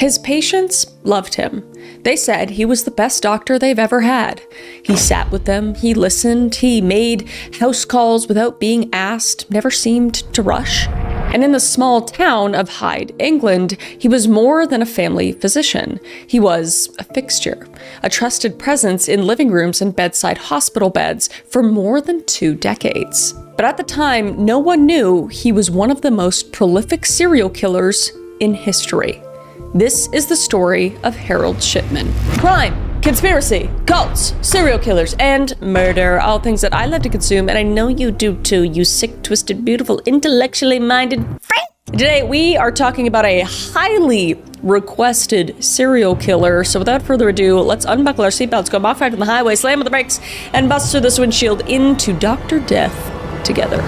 His patients loved him. They said he was the best doctor they've ever had. He sat with them, he listened, he made house calls without being asked, never seemed to rush. And in the small town of Hyde, England, he was more than a family physician. He was a fixture, a trusted presence in living rooms and bedside hospital beds for more than 2 decades. But at the time, no one knew he was one of the most prolific serial killers in history. This is the story of Harold Shipman. Crime, conspiracy, cults, serial killers, and murder, all things that I love to consume, and I know you do too, you sick, twisted, beautiful, intellectually minded freak. Today, we are talking about a highly requested serial killer, so without further ado, let's unbuckle our seatbelts, go off right on the highway, slam on the brakes, and bust through this windshield into Dr. Death together.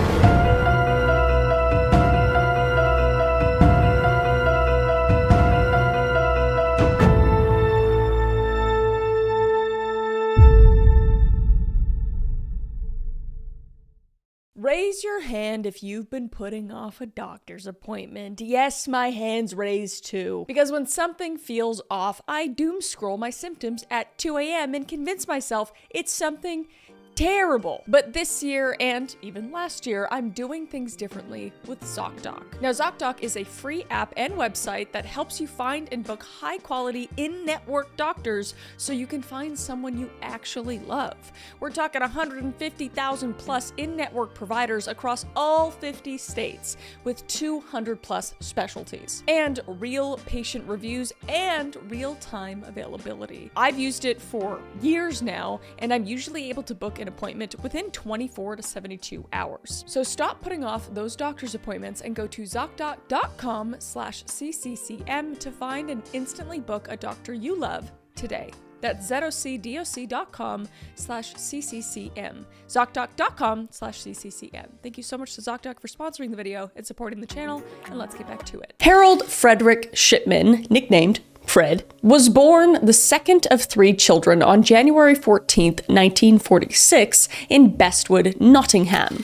Raise your hand if you've been putting off a doctor's appointment. Yes, my hand's raised too. Because when something feels off, I doom scroll my symptoms at 2 a.m. and convince myself it's something terrible. But this year, and even last year, I'm doing things differently with ZocDoc. Now, ZocDoc is a free app and website that helps you find and book high-quality, in-network doctors so you can find someone you actually love. We're talking 150,000 plus in-network providers across all 50 states with 200 plus specialties, and real patient reviews and real-time availability. I've used it for years now, and I'm usually able to book an appointment within 24 to 72 hours. So stop putting off those doctor's appointments and go to ZocDoc.com/CCCM to find and instantly book a doctor you love today. That's ZocDoc.com/CCCM. ZocDoc.com/CCCM. Thank you so much to ZocDoc for sponsoring the video and supporting the channel, and let's get back to it. Harold Frederick Shipman, nicknamed Fred, was born the second of 3 children on January 14th, 1946 in Bestwood, Nottingham,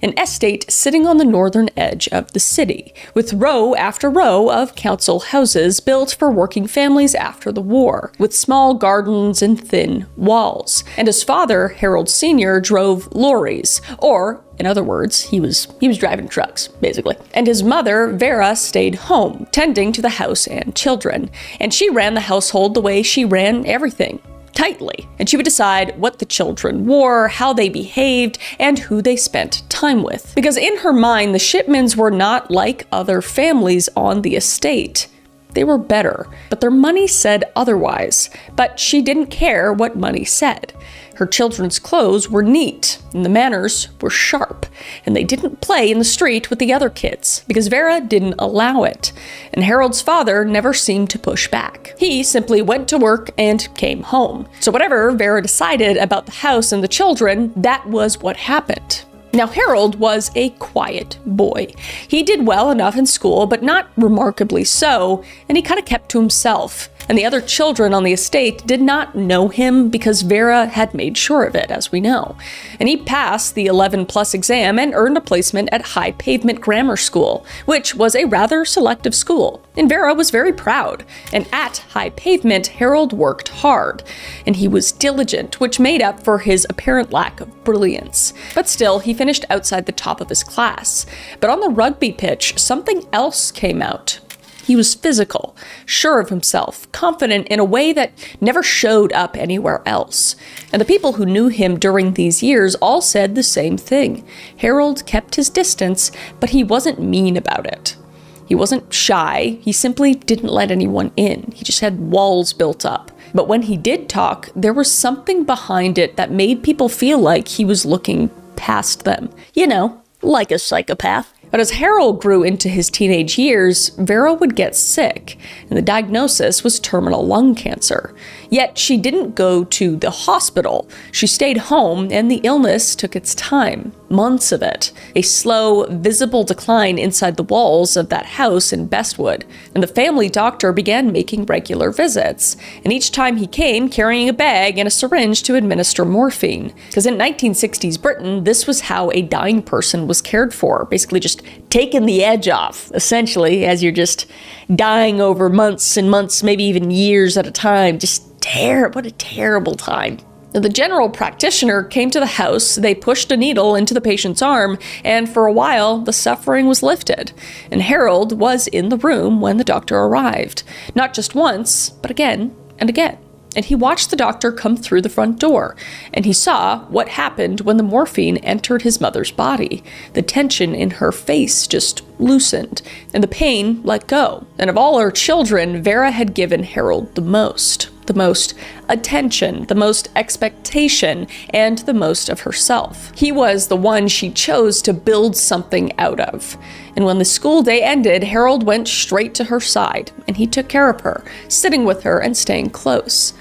an estate sitting on the northern edge of the city, with row after row of council houses built for working families after the war, with small gardens and thin walls. And his father, Harold Sr., drove lorries, or in other words, he was driving trucks, basically. And his mother, Vera, stayed home, tending to the house and children. And she ran the household the way she ran everything, tightly. And she would decide what the children wore, how they behaved, and who they spent time with. Because in her mind, the Shipmans were not like other families on the estate. They were better, but their money said otherwise. But she didn't care what money said. Her children's clothes were neat, and the manners were sharp, and they didn't play in the street with the other kids, because Vera didn't allow it, and Harold's father never seemed to push back. He simply went to work and came home. So whatever Vera decided about the house and the children, that was what happened. Now, Harold was a quiet boy. He did well enough in school, but not remarkably so, and he kind of kept to himself. And the other children on the estate did not know him because Vera had made sure of it, as we know. And he passed the 11+ exam and earned a placement at High Pavement Grammar School, which was a rather selective school. And Vera was very proud. And at High Pavement, Harold worked hard. And he was diligent, which made up for his apparent lack of brilliance. But still, he finished outside the top of his class. But on the rugby pitch, something else came out. He was physical, sure of himself, confident in a way that never showed up anywhere else. And the people who knew him during these years all said the same thing. Harold kept his distance, but he wasn't mean about it. He wasn't shy, he simply didn't let anyone in. He just had walls built up. But when he did talk, there was something behind it that made people feel like he was looking past them. You know, like a psychopath. But as Harold grew into his teenage years, Vera would get sick, and the diagnosis was terminal lung cancer. Yet she didn't go to the hospital. She stayed home, and the illness took its time. months of it. A slow, visible decline inside the walls of that house in Bestwood. And the family doctor began making regular visits. And each time he came carrying a bag and a syringe to administer morphine. Because in 1960s Britain, this was how a dying person was cared for. Basically just taking the edge off, essentially, as you're just dying over months and months, maybe even years at a time. What a terrible time. Now, the general practitioner came to the house, they pushed a needle into the patient's arm, and for a while, the suffering was lifted. And Harold was in the room when the doctor arrived. Not just once, but again and again. And he watched the doctor come through the front door, and he saw what happened when the morphine entered his mother's body. The tension in her face just loosened, and the pain let go. And of all her children, Vera had given Harold the most attention, the most expectation, and the most of herself. He was the one she chose to build something out of. And when the school day ended, Harold went straight to her side, and he took care of her, sitting with her and staying close.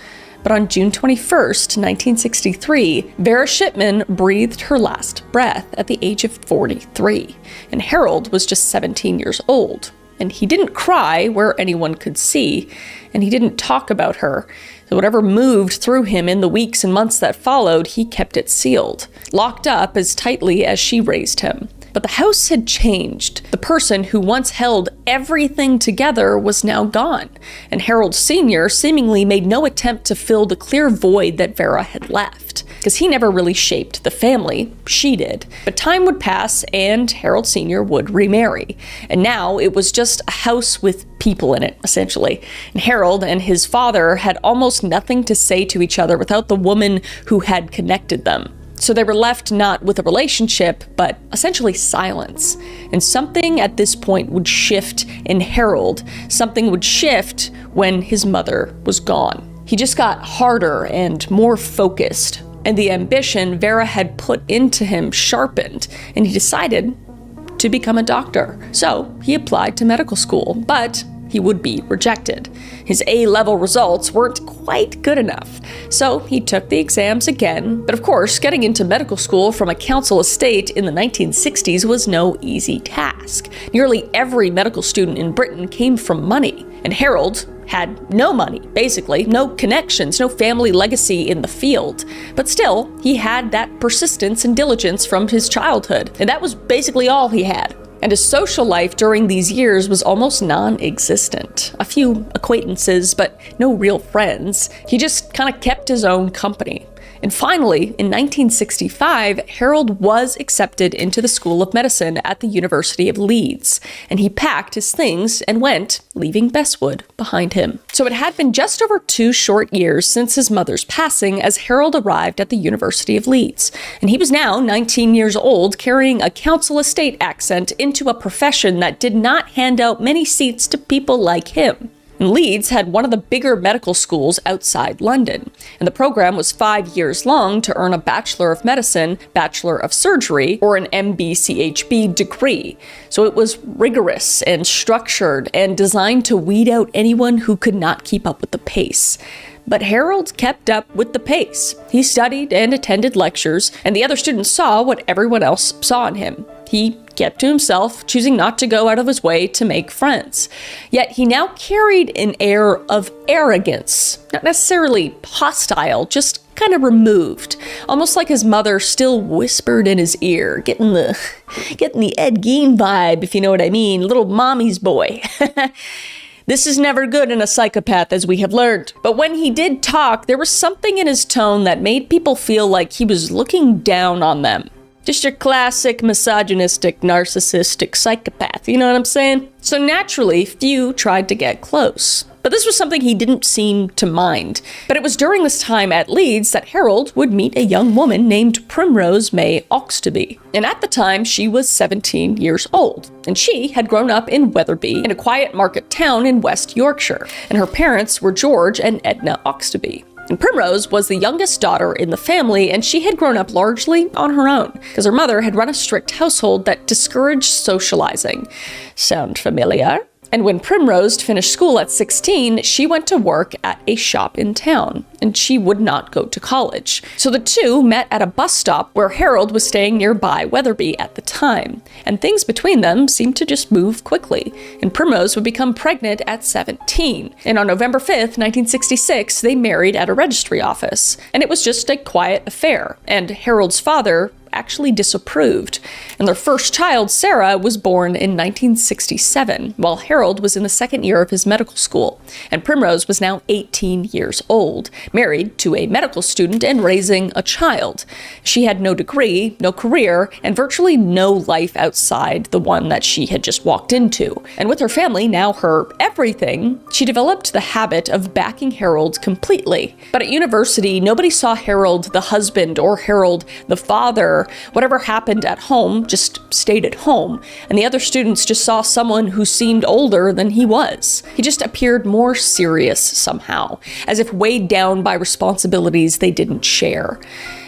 But on June 21st, 1963, Vera Shipman breathed her last breath at the age of 43, and Harold was just 17 years old. And he didn't cry where anyone could see, and he didn't talk about her. So whatever moved through him in the weeks and months that followed, he kept it sealed, locked up as tightly as she raised him. But the house had changed. The person who once held everything together was now gone, and Harold Sr. seemingly made no attempt to fill the clear void that Vera had left, because he never really shaped the family, she did. But time would pass, and Harold Sr. would remarry, and now it was just a house with people in it, essentially. And Harold and his father had almost nothing to say to each other without the woman who had connected them. So they were left not with a relationship, but essentially silence. And something at this point would shift in Harold. Something would shift when his mother was gone. He just got harder and more focused. And the ambition Vera had put into him sharpened. And he decided to become a doctor. So he applied to medical school, but he would be rejected. His A-level results weren't quite good enough, so he took the exams again. But of course, getting into medical school from a council estate in the 1960s was no easy task. Nearly every medical student in Britain came from money, and Harold had no money, basically, no connections, no family legacy in the field. But still, he had that persistence and diligence from his childhood, and that was basically all he had. And his social life during these years was almost non-existent. A few acquaintances, but no real friends. He just kind of kept his own company. And finally, in 1965, Harold was accepted into the School of Medicine at the University of Leeds, and he packed his things and went, leaving Bestwood behind him. So it had been just over 2 short years since his mother's passing as Harold arrived at the University of Leeds, and he was now 19 years old, carrying a council estate accent into a profession that did not hand out many seats to people like him. Leeds had one of the bigger medical schools outside London, and the program was 5 years long to earn a Bachelor of Medicine, Bachelor of Surgery, or an MB-CHB degree. So it was rigorous and structured and designed to weed out anyone who could not keep up with the pace. But Harold kept up with the pace. He studied and attended lectures, and the other students saw what everyone else saw in him. He kept to himself, choosing not to go out of his way to make friends. Yet he now carried an air of arrogance, not necessarily hostile, just kind of removed, almost like his mother still whispered in his ear, getting the Ed Gein vibe, if you know what I mean, little mommy's boy. This is never good in a psychopath, as we have learned. But when he did talk, there was something in his tone that made people feel like he was looking down on them. Just your classic misogynistic, narcissistic psychopath, you know what I'm saying? So naturally, few tried to get close. But this was something he didn't seem to mind. But it was during this time at Leeds that Harold would meet a young woman named Primrose May Oxtoby. And at the time, she was 17 years old. And she had grown up in Wetherby, in a quiet market town in West Yorkshire. And her parents were George and Edna Oxtoby. And Primrose was the youngest daughter in the family, and she had grown up largely on her own, because her mother had run a strict household that discouraged socializing. Sound familiar? And when Primrose finished school at 16, she went to work at a shop in town, and she would not go to college. So the two met at a bus stop where Harold was staying nearby Weatherby at the time, and things between them seemed to just move quickly, and Primrose would become pregnant at 17. And on November 5th, 1966, they married at a registry office, and it was just a quiet affair, and Harold's father actually disapproved. And their first child, Sarah, was born in 1967, while Harold was in the second year of his medical school, and Primrose was now 18 years old, married to a medical student and raising a child. She had no degree, no career, and virtually no life outside the one that she had just walked into. And with her family, now her everything, she developed the habit of backing Harold completely. But at university, nobody saw Harold the husband or Harold the father. Whatever happened at home just stayed at home, and the other students just saw someone who seemed older than he was. He just appeared more serious somehow, as if weighed down by responsibilities they didn't share.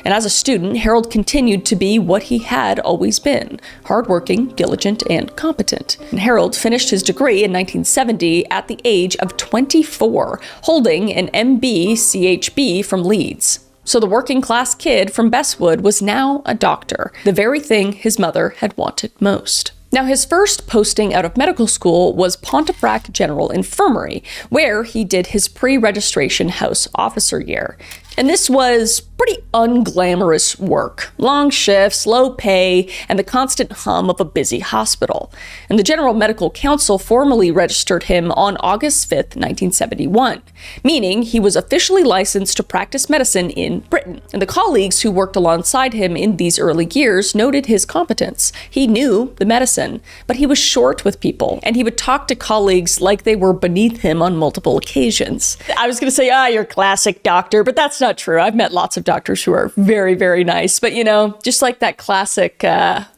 And as a student, Harold continued to be what he had always been: hardworking, diligent, and competent. And Harold finished his degree in 1970 at the age of 24, holding an MB CHB from Leeds. So the working class kid from Bestwood was now a doctor, the very thing his mother had wanted most. Now, his first posting out of medical school was Pontefract General Infirmary, where he did his pre-registration house officer year. And this was pretty unglamorous work. Long shifts, low pay, and the constant hum of a busy hospital. And the General Medical Council formally registered him on August 5th, 1971, meaning he was officially licensed to practice medicine in Britain. And the colleagues who worked alongside him in these early years noted his competence. He knew the medicine, but he was short with people, and he would talk to colleagues like they were beneath him on multiple occasions. I was going to say, you're a classic doctor, but that's not true. I've met lots of doctors who are very, very nice, but just like that classic,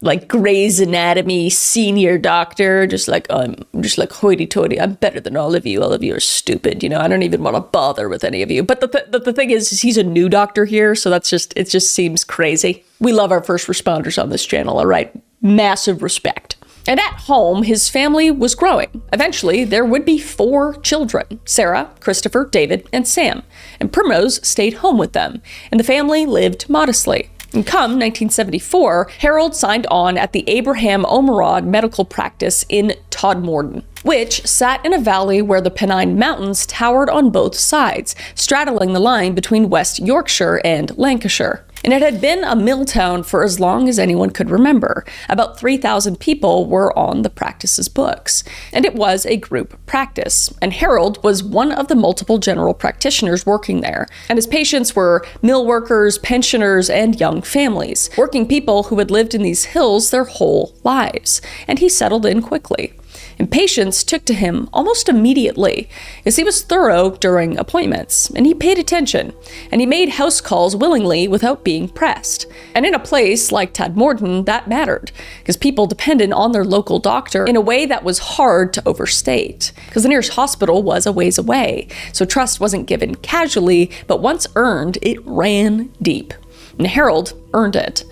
like Grey's Anatomy senior doctor, just like, I'm just like hoity-toity. I'm better than all of you. All of you are stupid. I don't even want to bother with any of you. But the thing is he's a new doctor here, so it just seems crazy. We love our first responders on this channel, all right? Massive respect. And at home, his family was growing. Eventually, there would be 4 children: Sarah, Christopher, David, and Sam. And Primrose stayed home with them, and the family lived modestly. And come 1974, Harold signed on at the Abraham Omerod Medical Practice in Todmorden, which sat in a valley where the Pennine Mountains towered on both sides, straddling the line between West Yorkshire and Lancashire. And it had been a mill town for as long as anyone could remember. About 3,000 people were on the practice's books. And it was a group practice. And Harold was one of the multiple general practitioners working there. And his patients were mill workers, pensioners, and young families, working people who had lived in these hills their whole lives. And he settled in quickly. And patients took to him almost immediately, as he was thorough during appointments, and he paid attention, and he made house calls willingly without being pressed. And in a place like Todmorden, that mattered, because people depended on their local doctor in a way that was hard to overstate, because the nearest hospital was a ways away, so trust wasn't given casually, but once earned, it ran deep. And Harold earned it.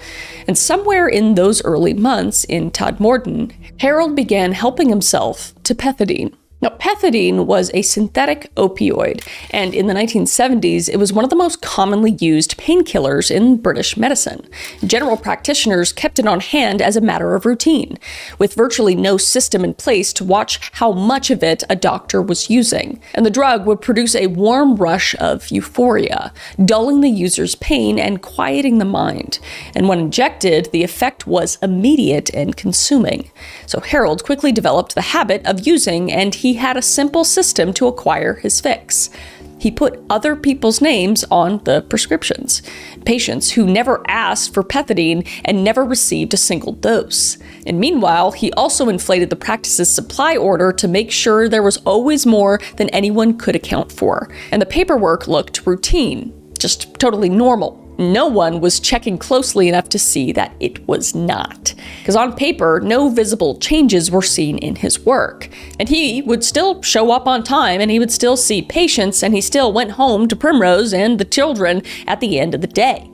And somewhere in those early months in Todmorden, Harold began helping himself to pethidine. Now, pethidine was a synthetic opioid, and in the 1970s, it was one of the most commonly used painkillers in British medicine. General practitioners kept it on hand as a matter of routine, with virtually no system in place to watch how much of it a doctor was using. And the drug would produce a warm rush of euphoria, dulling the user's pain and quieting the mind. And when injected, the effect was immediate and consuming. So Harold quickly developed the habit of using, and he had a simple system to acquire his fix. He put other people's names on the prescriptions, patients who never asked for pethidine and never received a single dose. And meanwhile, he also inflated the practice's supply order to make sure there was always more than anyone could account for. And the paperwork looked routine, just totally normal. No one was checking closely enough to see that it was not. Because on paper, no visible changes were seen in his work. And he would still show up on time, and he would still see patients, and he still went home to Primrose and the children at the end of the day.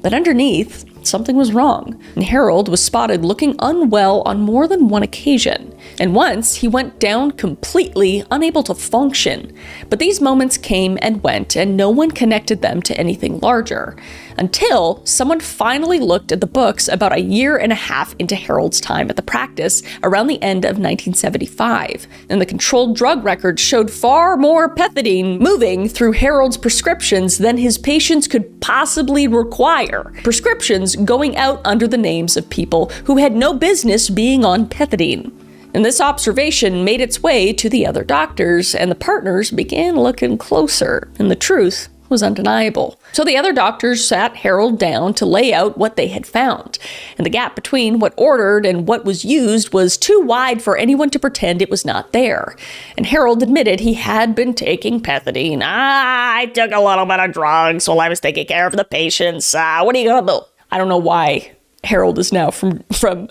But underneath, something was wrong, and Harold was spotted looking unwell on more than one occasion. And once, he went down completely, unable to function. But these moments came and went, and no one connected them to anything larger. Until someone finally looked at the books about a year and a half into Harold's time at the practice around the end of 1975. And the controlled drug records showed far more pethidine moving through Harold's prescriptions than his patients could possibly require. Prescriptions going out under the names of people who had no business being on pethidine. And this observation made its way to the other doctors, and the partners began looking closer, and the truth was undeniable. So the other doctors sat Harold down to lay out what they had found, and the gap between what ordered and what was used was too wide for anyone to pretend it was not there. And Harold admitted he had been taking pethidine. I took a little bit of drugs while I was taking care of the patients. What are you gonna do? I don't know why Harold is now from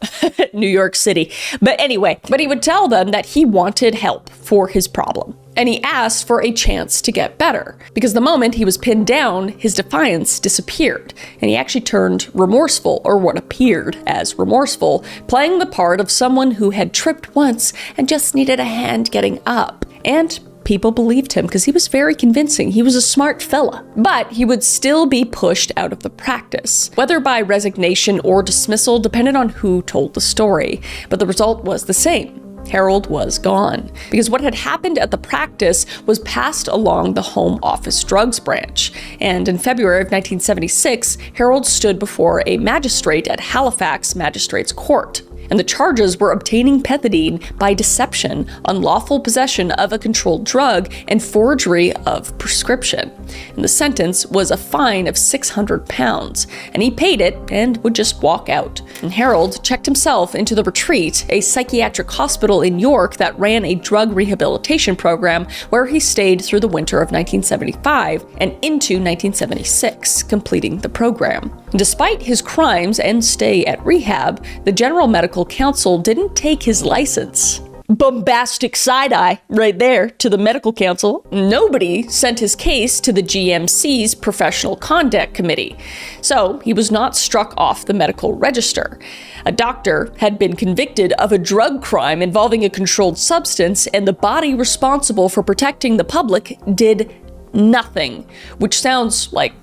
New York City. But anyway, he would tell them that he wanted help for his problem. And he asked for a chance to get better, because the moment he was pinned down, his defiance disappeared, and he actually turned remorseful, or what appeared as remorseful, playing the part of someone who had tripped once and just needed a hand getting up. And people believed him because he was very convincing. He was a smart fella. But he would still be pushed out of the practice, whether by resignation or dismissal, depended on who told the story. But the result was the same. Harold was gone, because what had happened at the practice was passed along the Home Office Drugs branch. And in February of 1976, Harold stood before a magistrate at Halifax Magistrates Court. And the charges were obtaining pethidine by deception, unlawful possession of a controlled drug, and forgery of prescription. And the sentence was a fine of £600, and he paid it and would just walk out. And Harold checked himself into the Retreat, a psychiatric hospital in York that ran a drug rehabilitation program, where he stayed through the winter of 1975 and into 1976, completing the program. Despite his crimes and stay at rehab, the General Medical Council didn't take his license. Bombastic side-eye right there to the medical council. Nobody sent his case to the GMC's Professional Conduct Committee, so he was not struck off the medical register. A doctor had been convicted of a drug crime involving a controlled substance, and the body responsible for protecting the public did nothing, which sounds like,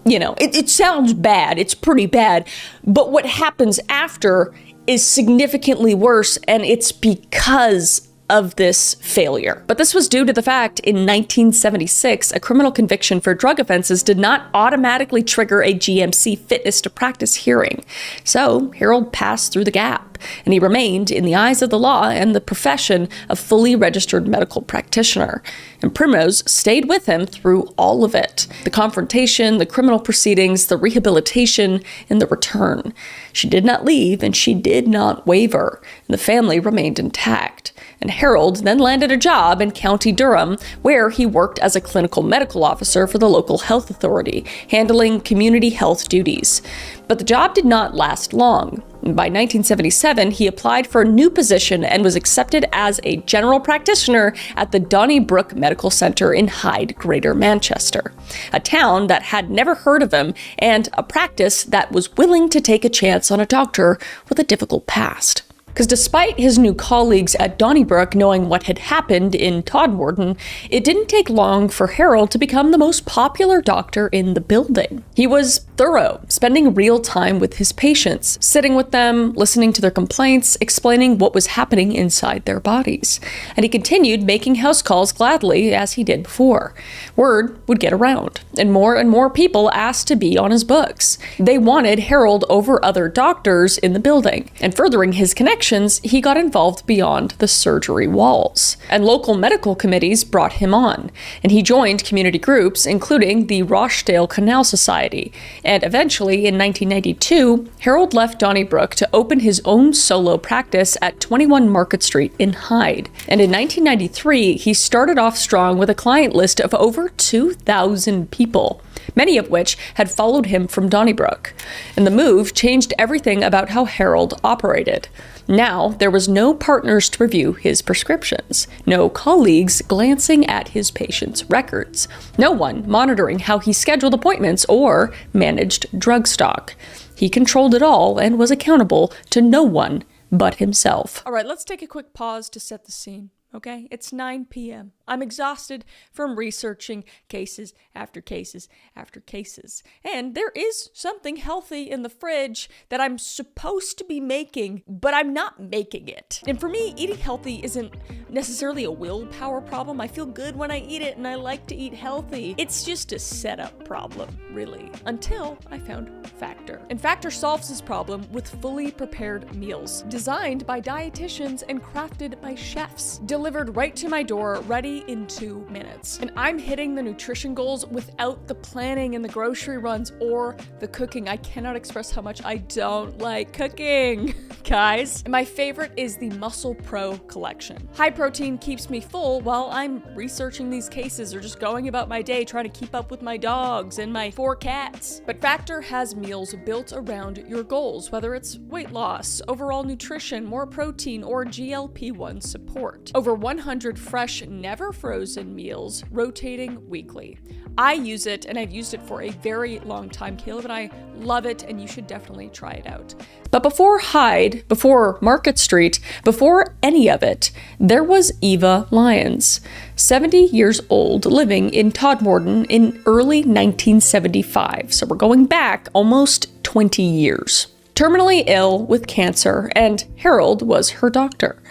it sounds bad. It's pretty bad. But what happens after is significantly worse, and it's because of this failure. But this was due to the fact in 1976, a criminal conviction for drug offenses did not automatically trigger a GMC fitness to practice hearing. So Harold passed through the gap, and he remained, in the eyes of the law and the profession, a fully registered medical practitioner. And Primrose stayed with him through all of it: the confrontation, the criminal proceedings, the rehabilitation, and the return. She did not leave, and she did not waver, and the family remained intact. And Harold then landed a job in County Durham, where he worked as a clinical medical officer for the local health authority, handling community health duties. But the job did not last long. By 1977, he applied for a new position and was accepted as a general practitioner at the Donnybrook Medical Center in Hyde, Greater Manchester, a town that had never heard of him, and a practice that was willing to take a chance on a doctor with a difficult past. Because despite his new colleagues at Donnybrook knowing what had happened in Todmorden, it didn't take long for Harold to become the most popular doctor in the building. He was thorough, spending real time with his patients, sitting with them, listening to their complaints, explaining what was happening inside their bodies. And he continued making house calls gladly, as he did before. Word would get around, and more people asked to be on his books. They wanted Harold over other doctors in the building, and furthering his connection, he got involved beyond the surgery walls. And local medical committees brought him on, and he joined community groups, including the Rochdale Canal Society. And eventually, in 1992, Harold left Donnybrook to open his own solo practice at 21 Market Street in Hyde. And in 1993, he started off strong with a client list of over 2,000 people, many of which had followed him from Donnybrook. And the move changed everything about how Harold operated. Now, there was no partners to review his prescriptions, no colleagues glancing at his patients' records, no one monitoring how he scheduled appointments or managed drug stock. He controlled it all and was accountable to no one but himself. All right, let's take a quick pause to set the scene. Okay, it's 9 p.m. I'm exhausted from researching cases after cases after cases. And there is something healthy in the fridge that I'm supposed to be making, but I'm not making it. And for me, eating healthy isn't necessarily a willpower problem. I feel good when I eat it and I like to eat healthy. It's just a setup problem, really, until I found Factor. And Factor solves this problem with fully prepared meals, designed by dietitians and crafted by chefs, delivered right to my door, ready in 2 minutes. And I'm hitting the nutrition goals without the planning and the grocery runs or the cooking. I cannot express how much I don't like cooking, guys. And my favorite is the Muscle Pro collection. High protein keeps me full while I'm researching these cases or just going about my day trying to keep up with my dogs and my 4 cats. But Factor has meals built around your goals, whether it's weight loss, overall nutrition, more protein, or GLP-1 support. Over 100 fresh, never frozen meals rotating weekly. I use it and I've used it for a very long time. Caleb and I love it and you should definitely try it out. But before Hyde, before Market Street, before any of it, there was Eva Lyons, 70 years old, living in Todmorden in early 1975. So we're going back almost 20 years. Terminally ill with cancer, and Harold was her doctor.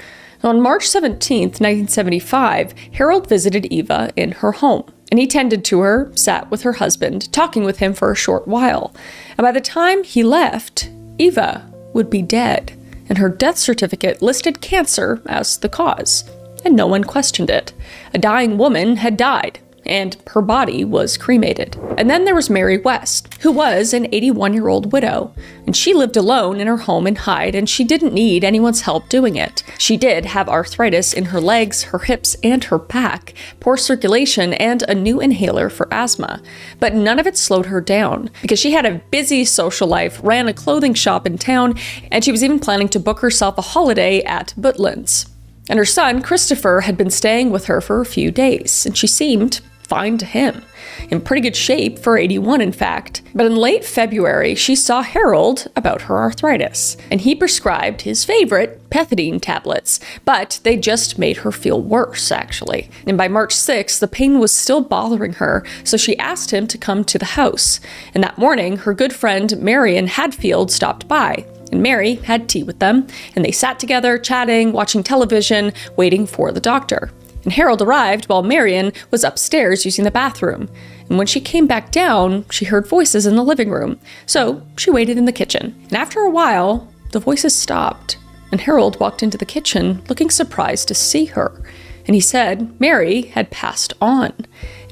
On March 17th, 1975, Harold visited Eva in her home, and he tended to her, sat with her husband, talking with him for a short while. And by the time he left, Eva would be dead, and her death certificate listed cancer as the cause, and no one questioned it. A dying woman had died, and her body was cremated. And then there was Mary West, who was an 81-year-old widow, and she lived alone in her home in Hyde, and she didn't need anyone's help doing it. She did have arthritis in her legs, her hips, and her back, poor circulation, and a new inhaler for asthma. But none of it slowed her down, because she had a busy social life, ran a clothing shop in town, and she was even planning to book herself a holiday at Butlins. And her son, Christopher, had been staying with her for a few days, and she seemed fine to him. In pretty good shape for 81, in fact. But in late February, she saw Harold about her arthritis, and he prescribed his favorite, pethidine tablets, but they just made her feel worse, actually. And by March 6th, the pain was still bothering her, so she asked him to come to the house. And that morning, her good friend Marion Hadfield stopped by. And Mary had tea with them, and they sat together, chatting, watching television, waiting for the doctor. And Harold arrived while Marion was upstairs using the bathroom. And when she came back down, she heard voices in the living room. So she waited in the kitchen. And after a while, the voices stopped. And Harold walked into the kitchen, looking surprised to see her. And he said Mary had passed on.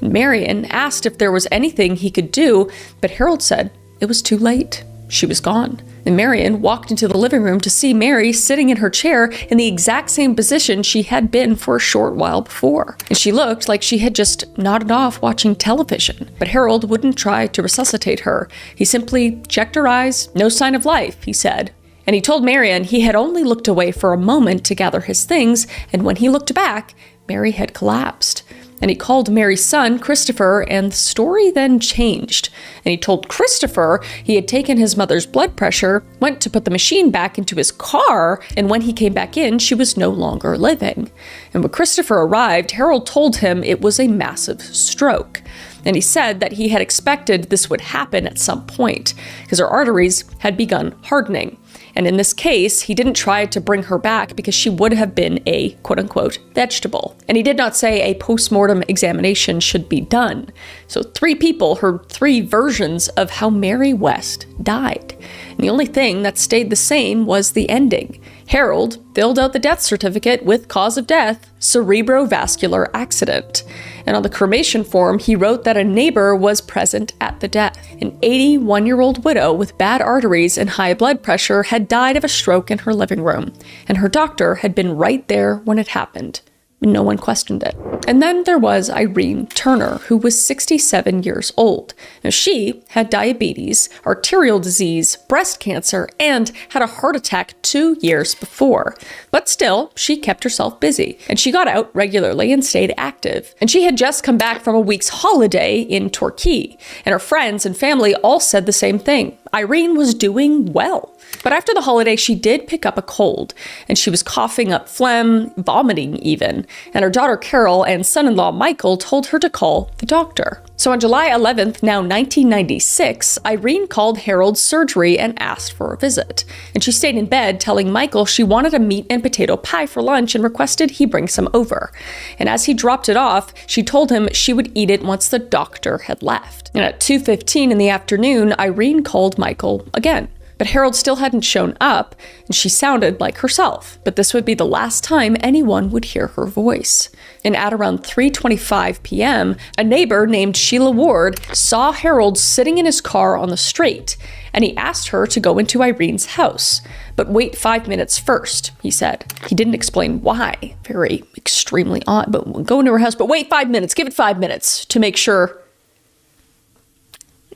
And Marion asked if there was anything he could do, but Harold said it was too late. She was gone. And Marion walked into the living room to see Mary sitting in her chair in the exact same position she had been for a short while before. And she looked like she had just nodded off watching television. But Harold wouldn't try to resuscitate her. He simply checked her eyes. No sign of life, he said. And he told Marion he had only looked away for a moment to gather his things, and when he looked back, Mary had collapsed. And he called Mary's son, Christopher, and the story then changed. And he told Christopher he had taken his mother's blood pressure, went to put the machine back into his car, and when he came back in, she was no longer living. And when Christopher arrived, Harold told him it was a massive stroke. And he said that he had expected this would happen at some point, because her arteries had begun hardening. And in this case, he didn't try to bring her back because she would have been a quote-unquote vegetable. And he did not say a post-mortem examination should be done. So 3 people heard 3 versions of how Mary West died. And the only thing that stayed the same was the ending. Harold filled out the death certificate with cause of death, cerebrovascular accident. And on the cremation form, he wrote that a neighbor was present at the death. An 81-year-old widow with bad arteries and high blood pressure had died of a stroke in her living room, and her doctor had been right there when it happened. No one questioned it. And then there was Irene Turner, who was 67 years old. Now, she had diabetes, arterial disease, breast cancer, and had a heart attack 2 years before. But still, she kept herself busy, and she got out regularly and stayed active. And she had just come back from a week's holiday in Torquay, and her friends and family all said the same thing. Irene was doing well. But after the holiday, she did pick up a cold, and she was coughing up phlegm, vomiting even, and her daughter Carol and son-in-law Michael told her to call the doctor. So on July 11th, now 1996, Irene called Harold's surgery and asked for a visit. And she stayed in bed telling Michael she wanted a meat and potato pie for lunch and requested he bring some over. And as he dropped it off, she told him she would eat it once the doctor had left. And at 2:15 in the afternoon, Irene called Michael again. But Harold still hadn't shown up, and she sounded like herself. But this would be the last time anyone would hear her voice. And at around 3:25 p.m., a neighbor named Sheila Ward saw Harold sitting in his car on the street, and he asked her to go into Irene's house. But wait 5 minutes first, he said. He didn't explain why. Very extremely odd, but go into her house, but wait 5 minutes, give it 5 minutes to make sure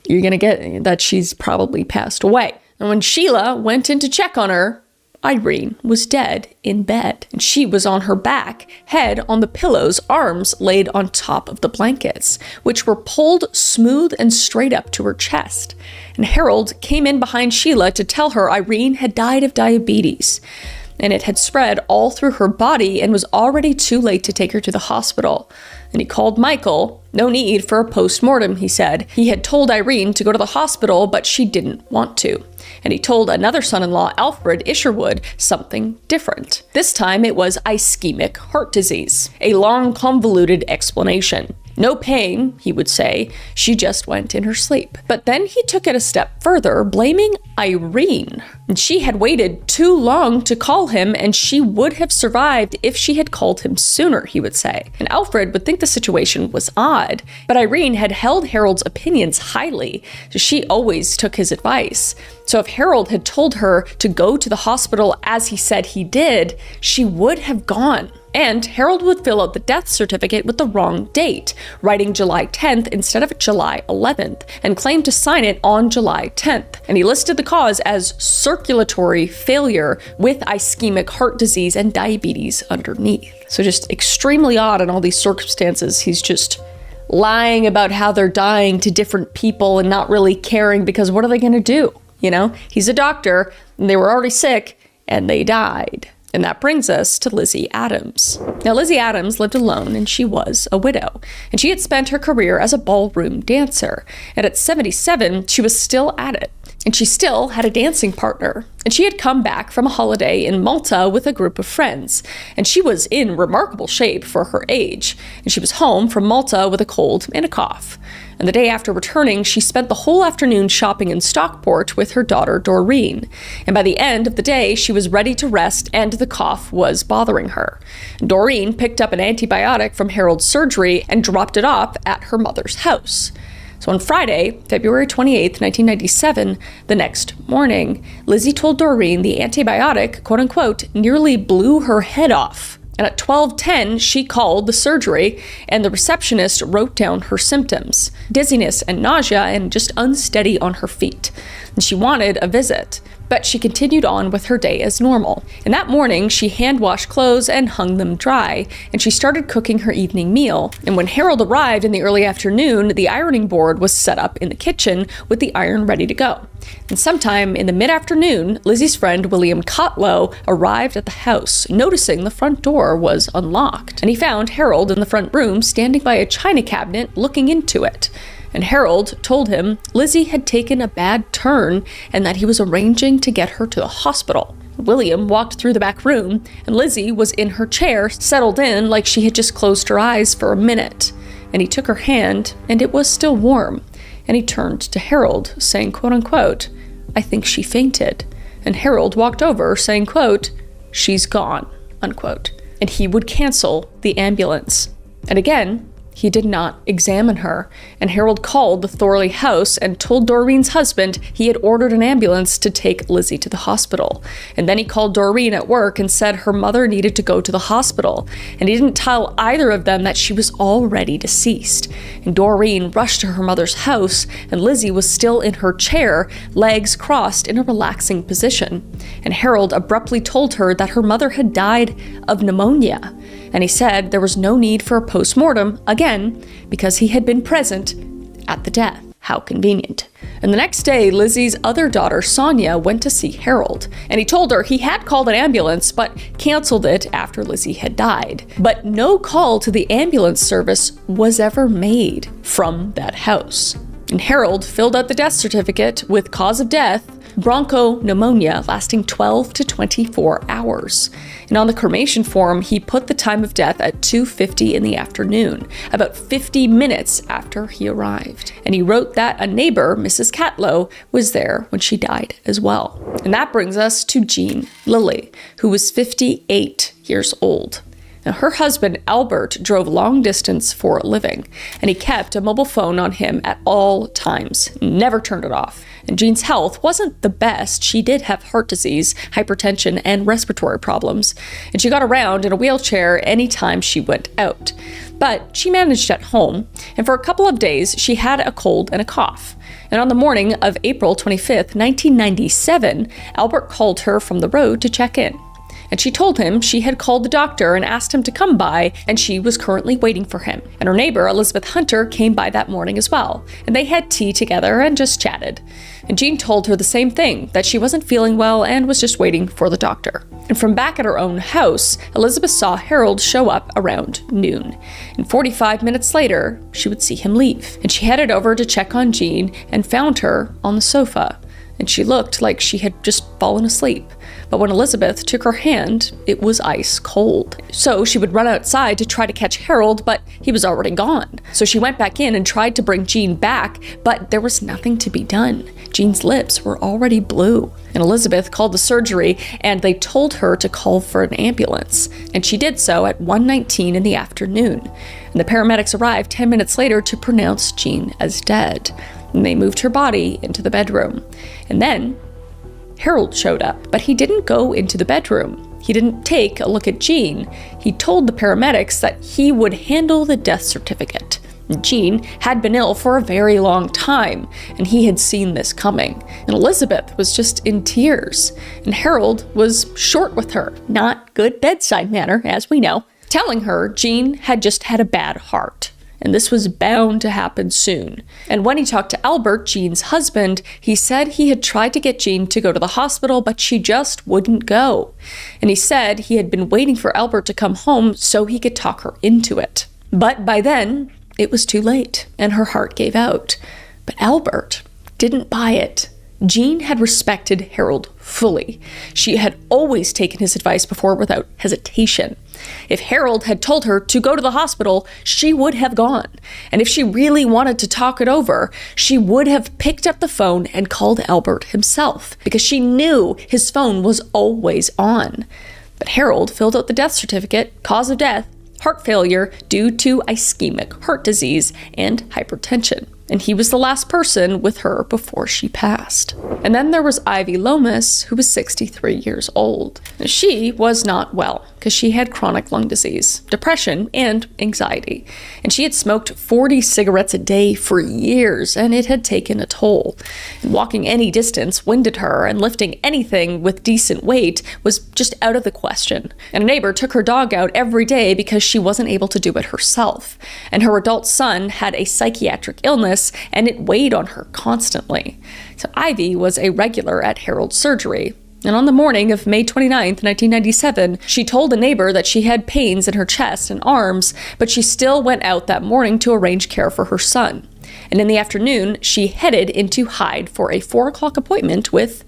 you're gonna get that she's probably passed away. And when Sheila went in to check on her, Irene was dead in bed. And she was on her back, head on the pillows, arms laid on top of the blankets, which were pulled smooth and straight up to her chest. And Harold came in behind Sheila to tell her Irene had died of diabetes. And it had spread all through her body and was already too late to take her to the hospital. And he called Michael. No need for a post-mortem, he said. He had told Irene to go to the hospital, but she didn't want to. And he told another son-in-law, Alfred Isherwood, something different. This time it was ischemic heart disease. A long, convoluted explanation. No pain, he would say. She just went in her sleep. But then he took it a step further, blaming Irene. And she had waited too long to call him, and she would have survived if she had called him sooner, he would say. And Alfred would think the situation was odd, but Irene had held Harold's opinions highly, so she always took his advice. So if Harold had told her to go to the hospital as he said he did, she would have gone. And Harold would fill out the death certificate with the wrong date, writing July 10th instead of July 11th, and claimed to sign it on July 10th. And he listed the cause as circulatory failure with ischemic heart disease and diabetes underneath. So just extremely odd in all these circumstances. He's just lying about how they're dying to different people and not really caring, because what are they going to do? You know, he's a doctor, and they were already sick, and they died. And that brings us to Lizzie Adams. Now, Lizzie Adams lived alone, and she was a widow. And she had spent her career as a ballroom dancer. And at 77, she was still at it. And she still had a dancing partner. And she had come back from a holiday in Malta with a group of friends. And she was in remarkable shape for her age. And she was home from Malta with a cold and a cough. And the day after returning, she spent the whole afternoon shopping in Stockport with her daughter, Doreen. And by the end of the day, she was ready to rest, and the cough was bothering her. Doreen picked up an antibiotic from Harold's surgery and dropped it off at her mother's house. So on Friday, February 28th, 1997, the next morning, Lizzie told Doreen the antibiotic, quote unquote, nearly blew her head off. And at 12:10, she called the surgery, and the receptionist wrote down her symptoms: dizziness and nausea, and just unsteady on her feet. And she wanted a visit, but she continued on with her day as normal. And that morning, she hand-washed clothes and hung them dry, and she started cooking her evening meal. And when Harold arrived in the early afternoon, the ironing board was set up in the kitchen with the iron ready to go. And sometime in the mid-afternoon, Lizzie's friend William Cotlow arrived at the house, noticing the front door was unlocked. And he found Harold in the front room standing by a china cabinet looking into it. And Harold told him Lizzie had taken a bad turn and that he was arranging to get her to the hospital. William walked through the back room, and Lizzie was in her chair, settled in like she had just closed her eyes for a minute. And he took her hand, and it was still warm. And he turned to Harold, saying, quote unquote, I think she fainted. And Harold walked over, saying, quote, she's gone, unquote. And he would cancel the ambulance. And again, he did not examine her, and Harold called the Thorley house and told Doreen's husband he had ordered an ambulance to take Lizzie to the hospital. And then he called Doreen at work and said her mother needed to go to the hospital, and he didn't tell either of them that she was already deceased. And Doreen rushed to her mother's house, and Lizzie was still in her chair, legs crossed in a relaxing position. And Harold abruptly told her that her mother had died of pneumonia. And he said there was no need for a post-mortem, again, because he had been present at the death. How convenient. And the next day, Lizzie's other daughter, Sonia, went to see Harold, and he told her he had called an ambulance but canceled it after Lizzie had died. But no call to the ambulance service was ever made from that house. And Harold filled out the death certificate with cause of death, bronchopneumonia, lasting 12 to 24 hours. And on the cremation form, he put the time of death at 2:50 in the afternoon, about 50 minutes after he arrived. And he wrote that a neighbor, Mrs. Catlow, was there when she died as well. And that brings us to Jean Lilly, who was 58 years old. Now, her husband, Albert, drove long distance for a living, and he kept a mobile phone on him at all times, never turned it off. And Jean's health wasn't the best. She did have heart disease, hypertension, and respiratory problems, and she got around in a wheelchair anytime she went out. But she managed at home, and for a couple of days, she had a cold and a cough. And on the morning of April 25th, 1997, Albert called her from the road to check in. And she told him she had called the doctor and asked him to come by, and she was currently waiting for him. And her neighbor, Elizabeth Hunter, came by that morning as well, and they had tea together and just chatted. And Jean told her the same thing, that she wasn't feeling well and was just waiting for the doctor. And from back at her own house, Elizabeth saw Harold show up around noon. And 45 minutes later, she would see him leave. And she headed over to check on Jean and found her on the sofa. And she looked like she had just fallen asleep. But when Elizabeth took her hand, it was ice cold. So she would run outside to try to catch Harold, but he was already gone. So she went back in and tried to bring Jean back, but there was nothing to be done. Jean's lips were already blue. And Elizabeth called the surgery, and they told her to call for an ambulance. And she did so at 1:19 in the afternoon. And the paramedics arrived 10 minutes later to pronounce Jean as dead. And they moved her body into the bedroom. And then Harold showed up, but he didn't go into the bedroom. He didn't take a look at Jean. He told the paramedics that he would handle the death certificate. Jean had been ill for a very long time, and he had seen this coming. And Elizabeth was just in tears, and Harold was short with her, not good bedside manner, as we know, telling her Jean had just had a bad heart. And this was bound to happen soon. And when he talked to Albert, Jean's husband, he said he had tried to get Jean to go to the hospital, but she just wouldn't go. And he said he had been waiting for Albert to come home so he could talk her into it. But by then, it was too late, and her heart gave out. But Albert didn't buy it. Jean had respected Harold fully. She had always taken his advice before without hesitation. If Harold had told her to go to the hospital, she would have gone. And if she really wanted to talk it over, she would have picked up the phone and called Albert himself, because she knew his phone was always on. But Harold filled out the death certificate, cause of death, heart failure due to ischemic heart disease and hypertension. And he was the last person with her before she passed. And then there was Ivy Lomas, who was 63 years old. She was not well because she had chronic lung disease, depression, and anxiety. And she had smoked 40 cigarettes a day for years, and it had taken a toll. And walking any distance winded her, and lifting anything with decent weight was just out of the question. And a neighbor took her dog out every day because she wasn't able to do it herself. And her adult son had a psychiatric illness, and it weighed on her constantly. So Ivy was a regular at Harold's surgery. And on the morning of May 29th, 1997, she told a neighbor that she had pains in her chest and arms, but she still went out that morning to arrange care for her son. And in the afternoon, she headed into Hyde for a 4 o'clock appointment with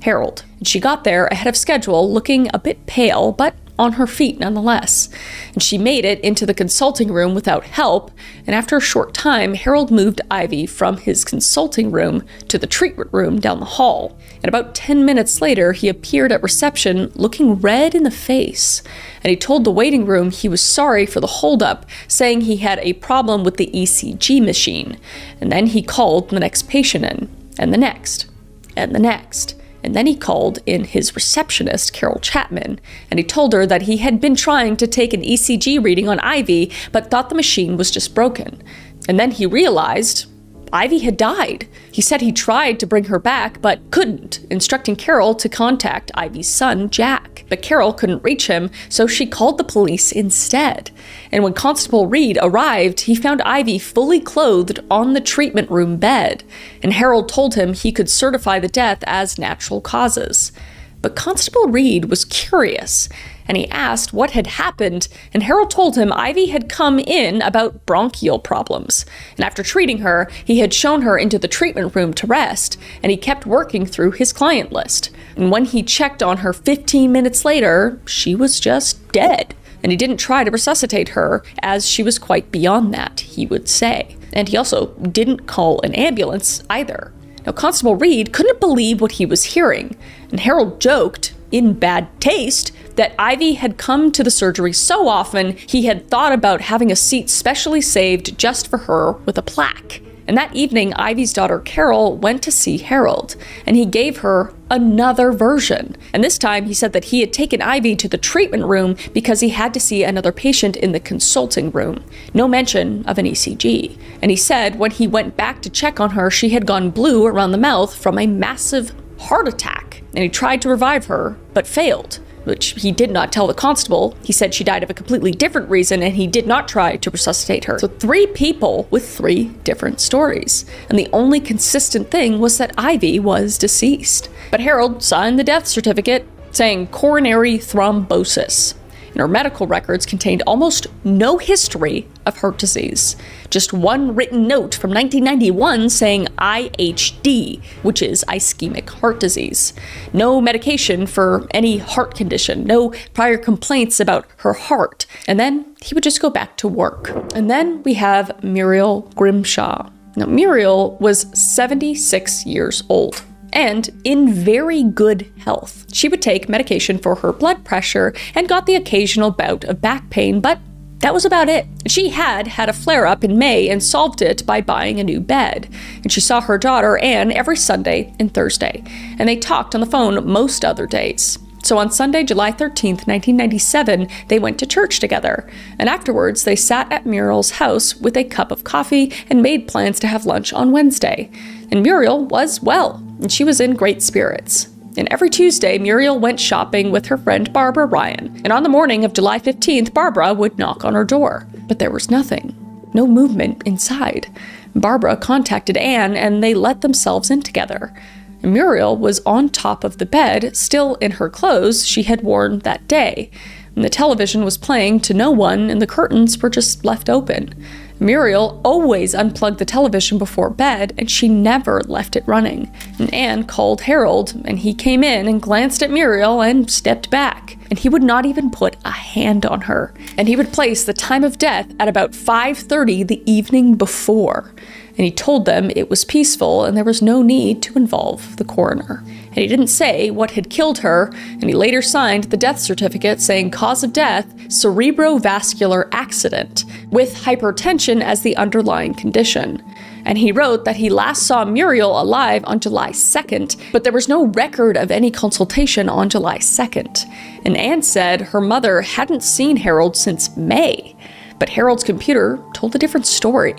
Harold. And she got there ahead of schedule, looking a bit pale, but on her feet nonetheless. And she made it into the consulting room without help, and after a short time, Harold moved Ivy from his consulting room to the treatment room down the hall. And about 10 minutes later, he appeared at reception looking red in the face. And he told the waiting room he was sorry for the holdup, saying he had a problem with the ECG machine. And then he called the next patient in, and the next, and the next. And then he called in his receptionist, Carol Chapman, and he told her that he had been trying to take an ECG reading on Ivy, but thought the machine was just broken. And then he realized Ivy had died. He said he tried to bring her back, but couldn't, instructing Carol to contact Ivy's son, Jack. But Carol couldn't reach him, so she called the police instead. And when Constable Reed arrived, he found Ivy fully clothed on the treatment room bed, and Harold told him he could certify the death as natural causes. But Constable Reed was curious, and he asked what had happened, and Harold told him Ivy had come in about bronchial problems. And after treating her, he had shown her into the treatment room to rest, and he kept working through his client list. And when he checked on her 15 minutes later, she was just dead. And he didn't try to resuscitate her, as she was quite beyond that, he would say. And he also didn't call an ambulance either. Now, Constable Reed couldn't believe what he was hearing, and Harold joked, in bad taste, that Ivy had come to the surgery so often he had thought about having a seat specially saved just for her with a plaque. And that evening, Ivy's daughter Carol went to see Harold, and he gave her another version. And this time he said that he had taken Ivy to the treatment room because he had to see another patient in the consulting room. No mention of an ECG. And he said when he went back to check on her, she had gone blue around the mouth from a massive heart attack. And he tried to revive her, but failed, which he did not tell the constable. He said she died of a completely different reason, and he did not try to resuscitate her. So 3 people with 3 different stories. And the only consistent thing was that Ivy was deceased. But Harold signed the death certificate saying coronary thrombosis. And her medical records contained almost no history of heart disease. Just one written note from 1991 saying IHD, which is ischemic heart disease. No medication for any heart condition, no prior complaints about her heart. And then he would just go back to work. And then we have Muriel Grimshaw. Now, Muriel was 76 years old and in very good health. She would take medication for her blood pressure and got the occasional bout of back pain, but that was about it. She had a flare-up in May and solved it by buying a new bed. And she saw her daughter, Anne, every Sunday and Thursday. And they talked on the phone most other days. So on Sunday, July 13th, 1997, they went to church together. And afterwards, they sat at Muriel's house with a cup of coffee and made plans to have lunch on Wednesday. And Muriel was well, and she was in great spirits. And every Tuesday, Muriel went shopping with her friend Barbara Ryan. And on the morning of July 15th, Barbara would knock on her door. But there was nothing. No movement inside. Barbara contacted Anne, and they let themselves in together. And Muriel was on top of the bed, still in her clothes she had worn that day. And the television was playing to no one, and the curtains were just left open. Muriel always unplugged the television before bed, and she never left it running. And Anne called Harold, and he came in and glanced at Muriel and stepped back. And he would not even put a hand on her. And he would place the time of death at about 5:30 the evening before. And he told them it was peaceful and there was no need to involve the coroner. And he didn't say what had killed her, and he later signed the death certificate saying cause of death, cerebrovascular accident, with hypertension as the underlying condition. And he wrote that he last saw Muriel alive on July 2nd, but there was no record of any consultation on July 2nd. And Anne said her mother hadn't seen Harold since May. But Harold's computer told a different story.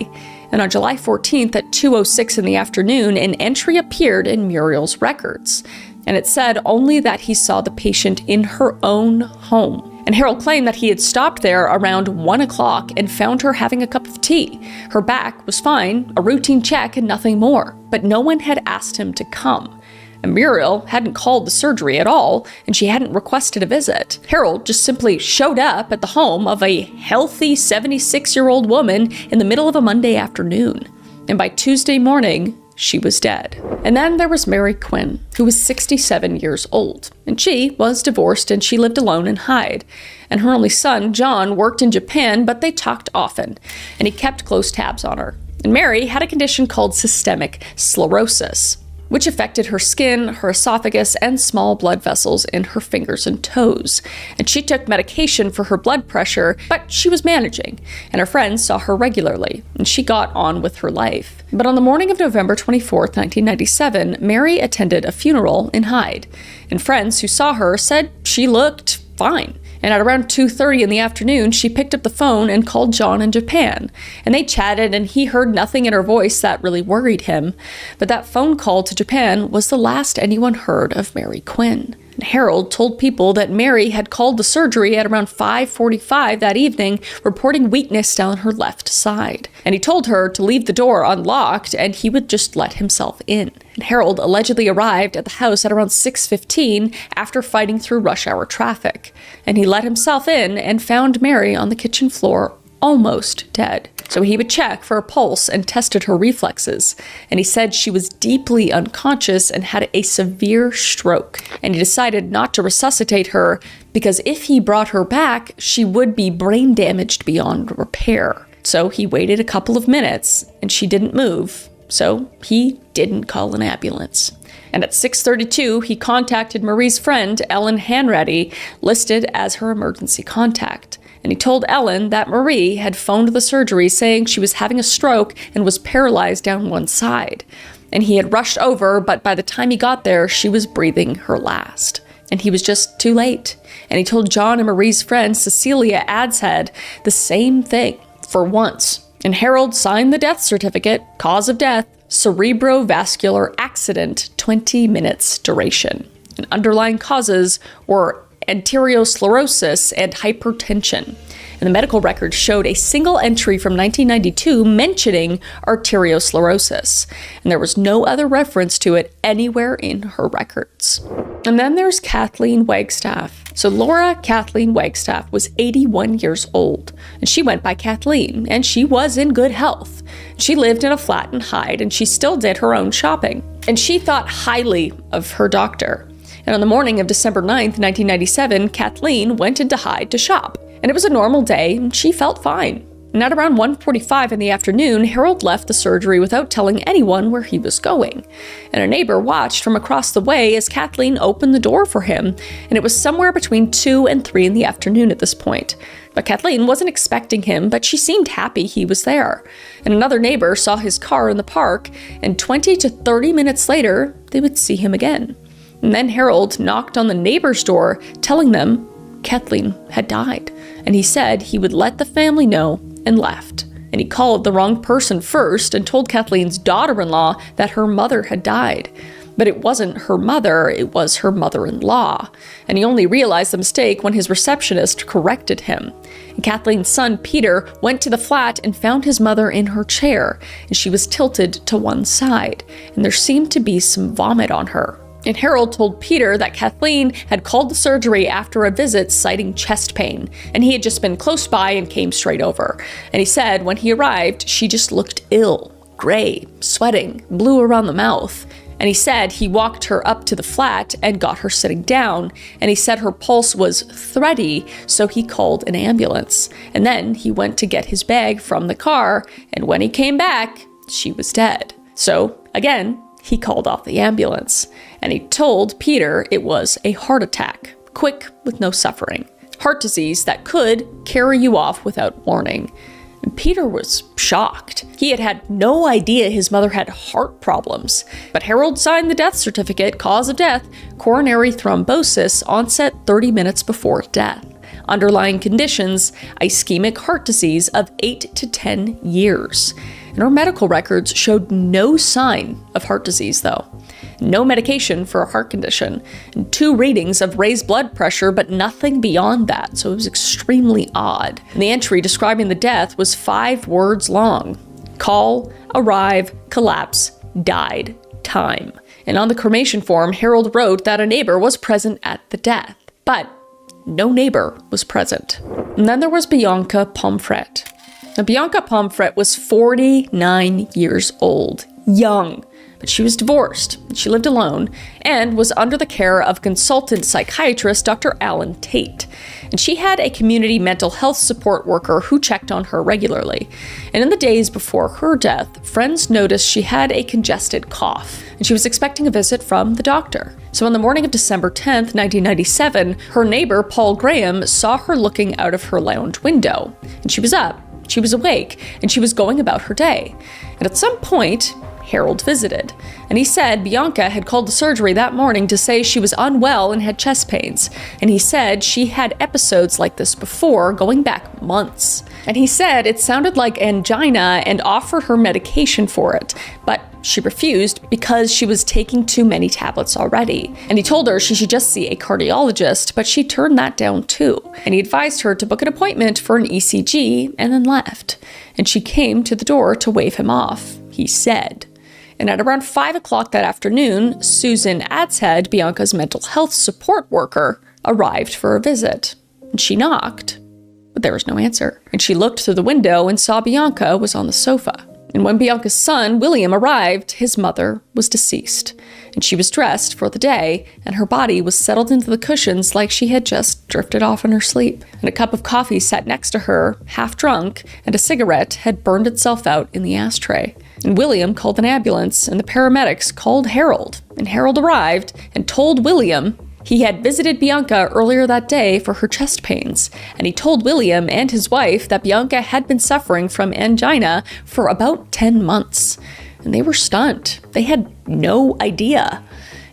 And on July 14th at 2:06 in the afternoon, an entry appeared in Muriel's records. And it said only that he saw the patient in her own home. And Harold claimed that he had stopped there around 1 o'clock and found her having a cup of tea. Her back was fine, a routine check and nothing more. But no one had asked him to come. And Muriel hadn't called the surgery at all, and she hadn't requested a visit. Harold just simply showed up at the home of a healthy 76-year-old woman in the middle of a Monday afternoon. And by Tuesday morning, she was dead. And then there was Mary Quinn, who was 67 years old. And she was divorced, and she lived alone in Hyde. And her only son, John, worked in Japan, but they talked often, and he kept close tabs on her. And Mary had a condition called systemic sclerosis, which affected her skin, her esophagus, and small blood vessels in her fingers and toes. And she took medication for her blood pressure, but she was managing, and her friends saw her regularly, and she got on with her life. But on the morning of November 24th, 1997, Mary attended a funeral in Hyde, and friends who saw her said she looked fine. And at around 2:30 in the afternoon, she picked up the phone and called John in Japan. And they chatted, and he heard nothing in her voice that really worried him. But that phone call to Japan was the last anyone heard of Mary Quinn. And Harold told people that Mary had called the surgery at around 5:45 that evening, reporting weakness down her left side. And he told her to leave the door unlocked and he would just let himself in. And Harold allegedly arrived at the house at around 6:15 after fighting through rush hour traffic. And he let himself in and found Mary on the kitchen floor, almost dead. So he would check for a pulse and tested her reflexes. And he said she was deeply unconscious and had a severe stroke. And he decided not to resuscitate her because if he brought her back, she would be brain damaged beyond repair. So he waited a couple of minutes and she didn't move. So he didn't call an ambulance. And at 6:32, he contacted Marie's friend, Ellen Hanratty, listed as her emergency contact. And he told Ellen that Marie had phoned the surgery saying she was having a stroke and was paralyzed down one side. And he had rushed over, but by the time he got there, she was breathing her last. And he was just too late. And he told John and Marie's friend, Cecilia Adshead, the same thing for once. And Harold signed the death certificate, cause of death, cerebrovascular accident, 20 minutes duration. And underlying causes were arteriosclerosis and hypertension. And the medical records showed a single entry from 1992 mentioning arteriosclerosis, and there was no other reference to it anywhere in her records. And then there's Kathleen Wagstaff. So Laura Kathleen Wagstaff was 81 years old, and she went by Kathleen, and she was in good health. She lived in a flat in Hyde, and she still did her own shopping. And she thought highly of her doctor. And on the morning of December 9th, 1997, Kathleen went into Hyde to shop. And it was a normal day, and she felt fine. And at around 1:45 in the afternoon, Harold left the surgery without telling anyone where he was going. And a neighbor watched from across the way as Kathleen opened the door for him, and it was somewhere between 2 and 3 in the afternoon at this point. But Kathleen wasn't expecting him, but she seemed happy he was there. And another neighbor saw his car in the park, and 20 to 30 minutes later, they would see him again. And then Harold knocked on the neighbor's door, telling them Kathleen had died. And he said he would let the family know and left. And he called the wrong person first and told Kathleen's daughter-in-law that her mother had died. But it wasn't her mother, it was her mother-in-law. And he only realized the mistake when his receptionist corrected him. And Kathleen's son, Peter, went to the flat and found his mother in her chair, and she was tilted to one side, and there seemed to be some vomit on her. And Harold told Peter that Kathleen had called the surgery after a visit citing chest pain, and he had just been close by and came straight over. And he said when he arrived, she just looked ill, gray, sweating, blue around the mouth. And he said he walked her up to the flat and got her sitting down, and he said her pulse was thready, so he called an ambulance. And then he went to get his bag from the car, and when he came back, she was dead. So, again, he called off the ambulance, and he told Peter it was a heart attack, quick with no suffering. Heart disease that could carry you off without warning. And Peter was shocked. He had had no idea his mother had heart problems. But Harold signed the death certificate, cause of death, coronary thrombosis, onset 30 minutes before death. Underlying conditions, ischemic heart disease of 8 to 10 years. And her medical records showed no sign of heart disease, though. No medication for a heart condition, and 2 readings of raised blood pressure, but nothing beyond that, so it was extremely odd. And the entry describing the death was 5 words long. Call, arrive, collapse, died, time. And on the cremation form, Harold wrote that a neighbor was present at the death, but no neighbor was present. And then there was Bianca Pomfret. Now, Bianca Pomfret was 49 years old, young, but she was divorced. She lived alone and was under the care of consultant psychiatrist Dr. Alan Tate. And she had a community mental health support worker who checked on her regularly. And in the days before her death, friends noticed she had a congested cough, and she was expecting a visit from the doctor. So on the morning of December 10th, 1997, her neighbor, Paul Graham, saw her looking out of her lounge window. And she was up, she was awake, and she was going about her day. And at some point, Harold visited. And he said Bianca had called the surgery that morning to say she was unwell and had chest pains. And he said she had episodes like this before, going back months. And he said it sounded like angina and offered her medication for it, but she refused because she was taking too many tablets already. And he told her she should just see a cardiologist, but she turned that down too. And he advised her to book an appointment for an ECG and then left. And she came to the door to wave him off, he said. And at around 5 o'clock that afternoon, Susan Adshead, Bianca's mental health support worker, arrived for a visit. And she knocked, but there was no answer. And she looked through the window and saw Bianca was on the sofa. And when Bianca's son, William, arrived, his mother was deceased. And she was dressed for the day, and her body was settled into the cushions like she had just drifted off in her sleep. And a cup of coffee sat next to her, half drunk, and a cigarette had burned itself out in the ashtray. And William called an ambulance, and the paramedics called Harold. And Harold arrived and told William he had visited Bianca earlier that day for her chest pains, and he told William and his wife that Bianca had been suffering from angina for about 10 months. And they were stunned. They had no idea.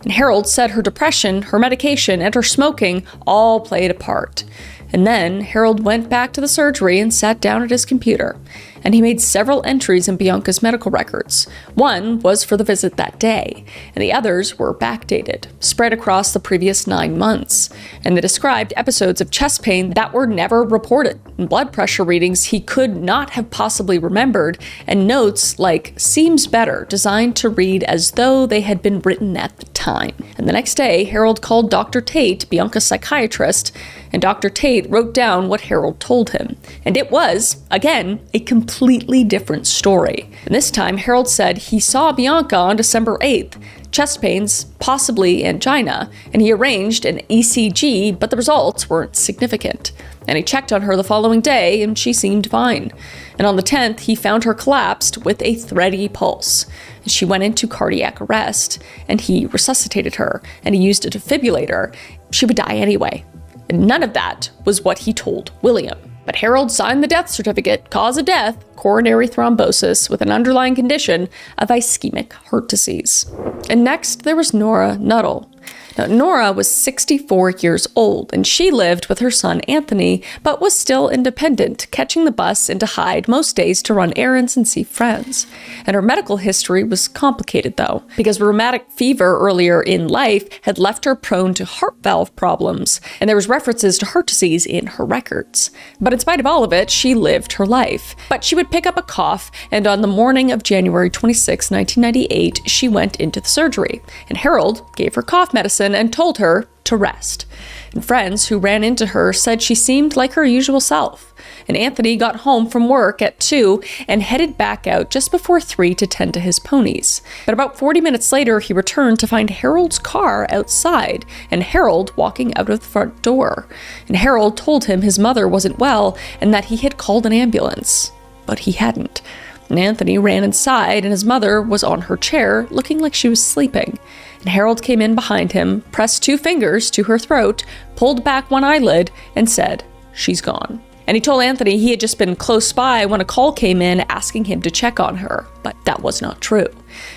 And Harold said her depression, her medication, and her smoking all played a part. And then Harold went back to the surgery and sat down at his computer. And he made several entries in Bianca's medical records. One was for the visit that day, and the others were backdated, spread across the previous 9 months. And they described episodes of chest pain that were never reported, and blood pressure readings he could not have possibly remembered, and notes like "seems better," designed to read as though they had been written at the time. And the next day, Harold called Dr. Tate, Bianca's psychiatrist, and Dr. Tate wrote down what Harold told him. And it was, again, a completely different story. And this time, Harold said he saw Bianca on December 8th, chest pains, possibly angina, and he arranged an ECG, but the results weren't significant. And he checked on her the following day, and she seemed fine. And on the 10th, he found her collapsed with a thready pulse. She went into cardiac arrest, and he resuscitated her, and he used a defibrillator. She would die anyway. And none of that was what he told William. But Harold signed the death certificate, cause of death, coronary thrombosis with an underlying condition of ischemic heart disease. And next, there was Nora Nuttall. Now, Nora was 64 years old, and she lived with her son Anthony, but was still independent, catching the bus into Hyde most days to run errands and see friends. And her medical history was complicated, though, because rheumatic fever earlier in life had left her prone to heart valve problems, and there was references to heart disease in her records. But in spite of all of it, she lived her life. But she would pick up a cough, and on the morning of January 26, 1998, she went into the surgery, and Harold gave her cough medicine and told her to rest. And friends who ran into her said she seemed like her usual self. And Anthony got home from work at 2 and headed back out just before 3 to tend to his ponies. But about 40 minutes later, he returned to find Harold's car outside and Harold walking out of the front door. And Harold told him his mother wasn't well and that he had called an ambulance. But he hadn't. And Anthony ran inside and his mother was on her chair looking like she was sleeping. And Harold came in behind him, pressed 2 fingers to her throat, pulled back one eyelid, and said, "She's gone." And he told Anthony he had just been close by when a call came in asking him to check on her, but that was not true.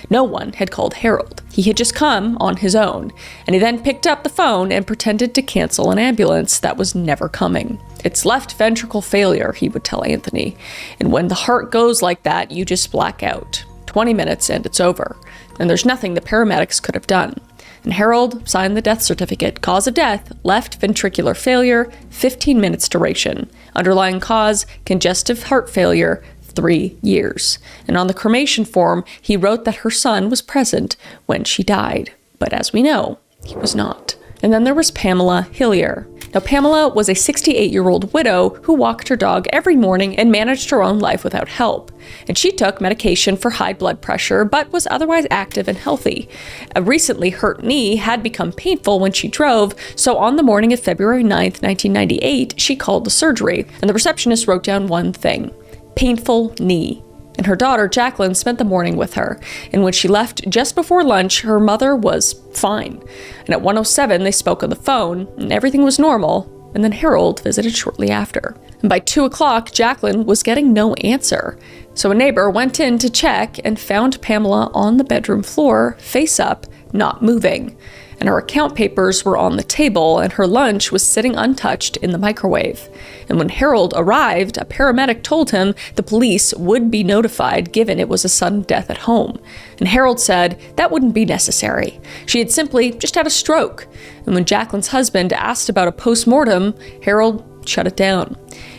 No one had called Harold. He had just come on his own, and he then picked up the phone and pretended to cancel an ambulance that was never coming. "It's left ventricle failure," he would tell Anthony, "and when the heart goes like that, you just black out. 20 minutes and it's over. And there's nothing the paramedics could have done." And Harold signed the death certificate. Cause of death, left ventricular failure, 15 minutes duration. Underlying cause, congestive heart failure, 3 years. And on the cremation form, he wrote that her son was present when she died. But as we know, he was not. And then there was Pamela Hillier. Now, Pamela was a 68-year-old widow who walked her dog every morning and managed her own life without help. And she took medication for high blood pressure, but was otherwise active and healthy. A recently hurt knee had become painful when she drove, so on the morning of February 9th, 1998, she called the surgery, and the receptionist wrote down one thing: painful knee. And her daughter, Jacqueline, spent the morning with her. And when she left just before lunch, her mother was fine. And at 1:07, they spoke on the phone, and everything was normal and then Harold visited shortly after. And by 2 o'clock, Jacqueline was getting no answer. So a neighbor went in to check and found Pamela on the bedroom floor, face up, not moving. And her account papers were on the table, and her lunch was sitting untouched in the microwave. And when Harold arrived, a paramedic told him the police would be notified given it was a sudden death at home. And Harold said that wouldn't be necessary. She had simply just had a stroke. And when Jacqueline's husband asked about a post-mortem, Harold shut it down.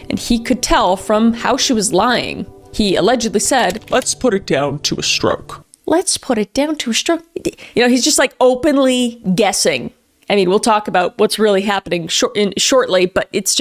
And he could tell from how she was lying. He allegedly said, "Let's put it down to a stroke." Let's put it down to a stroke. He's just like openly guessing. I mean, we'll talk about what's really happening shortly, but it's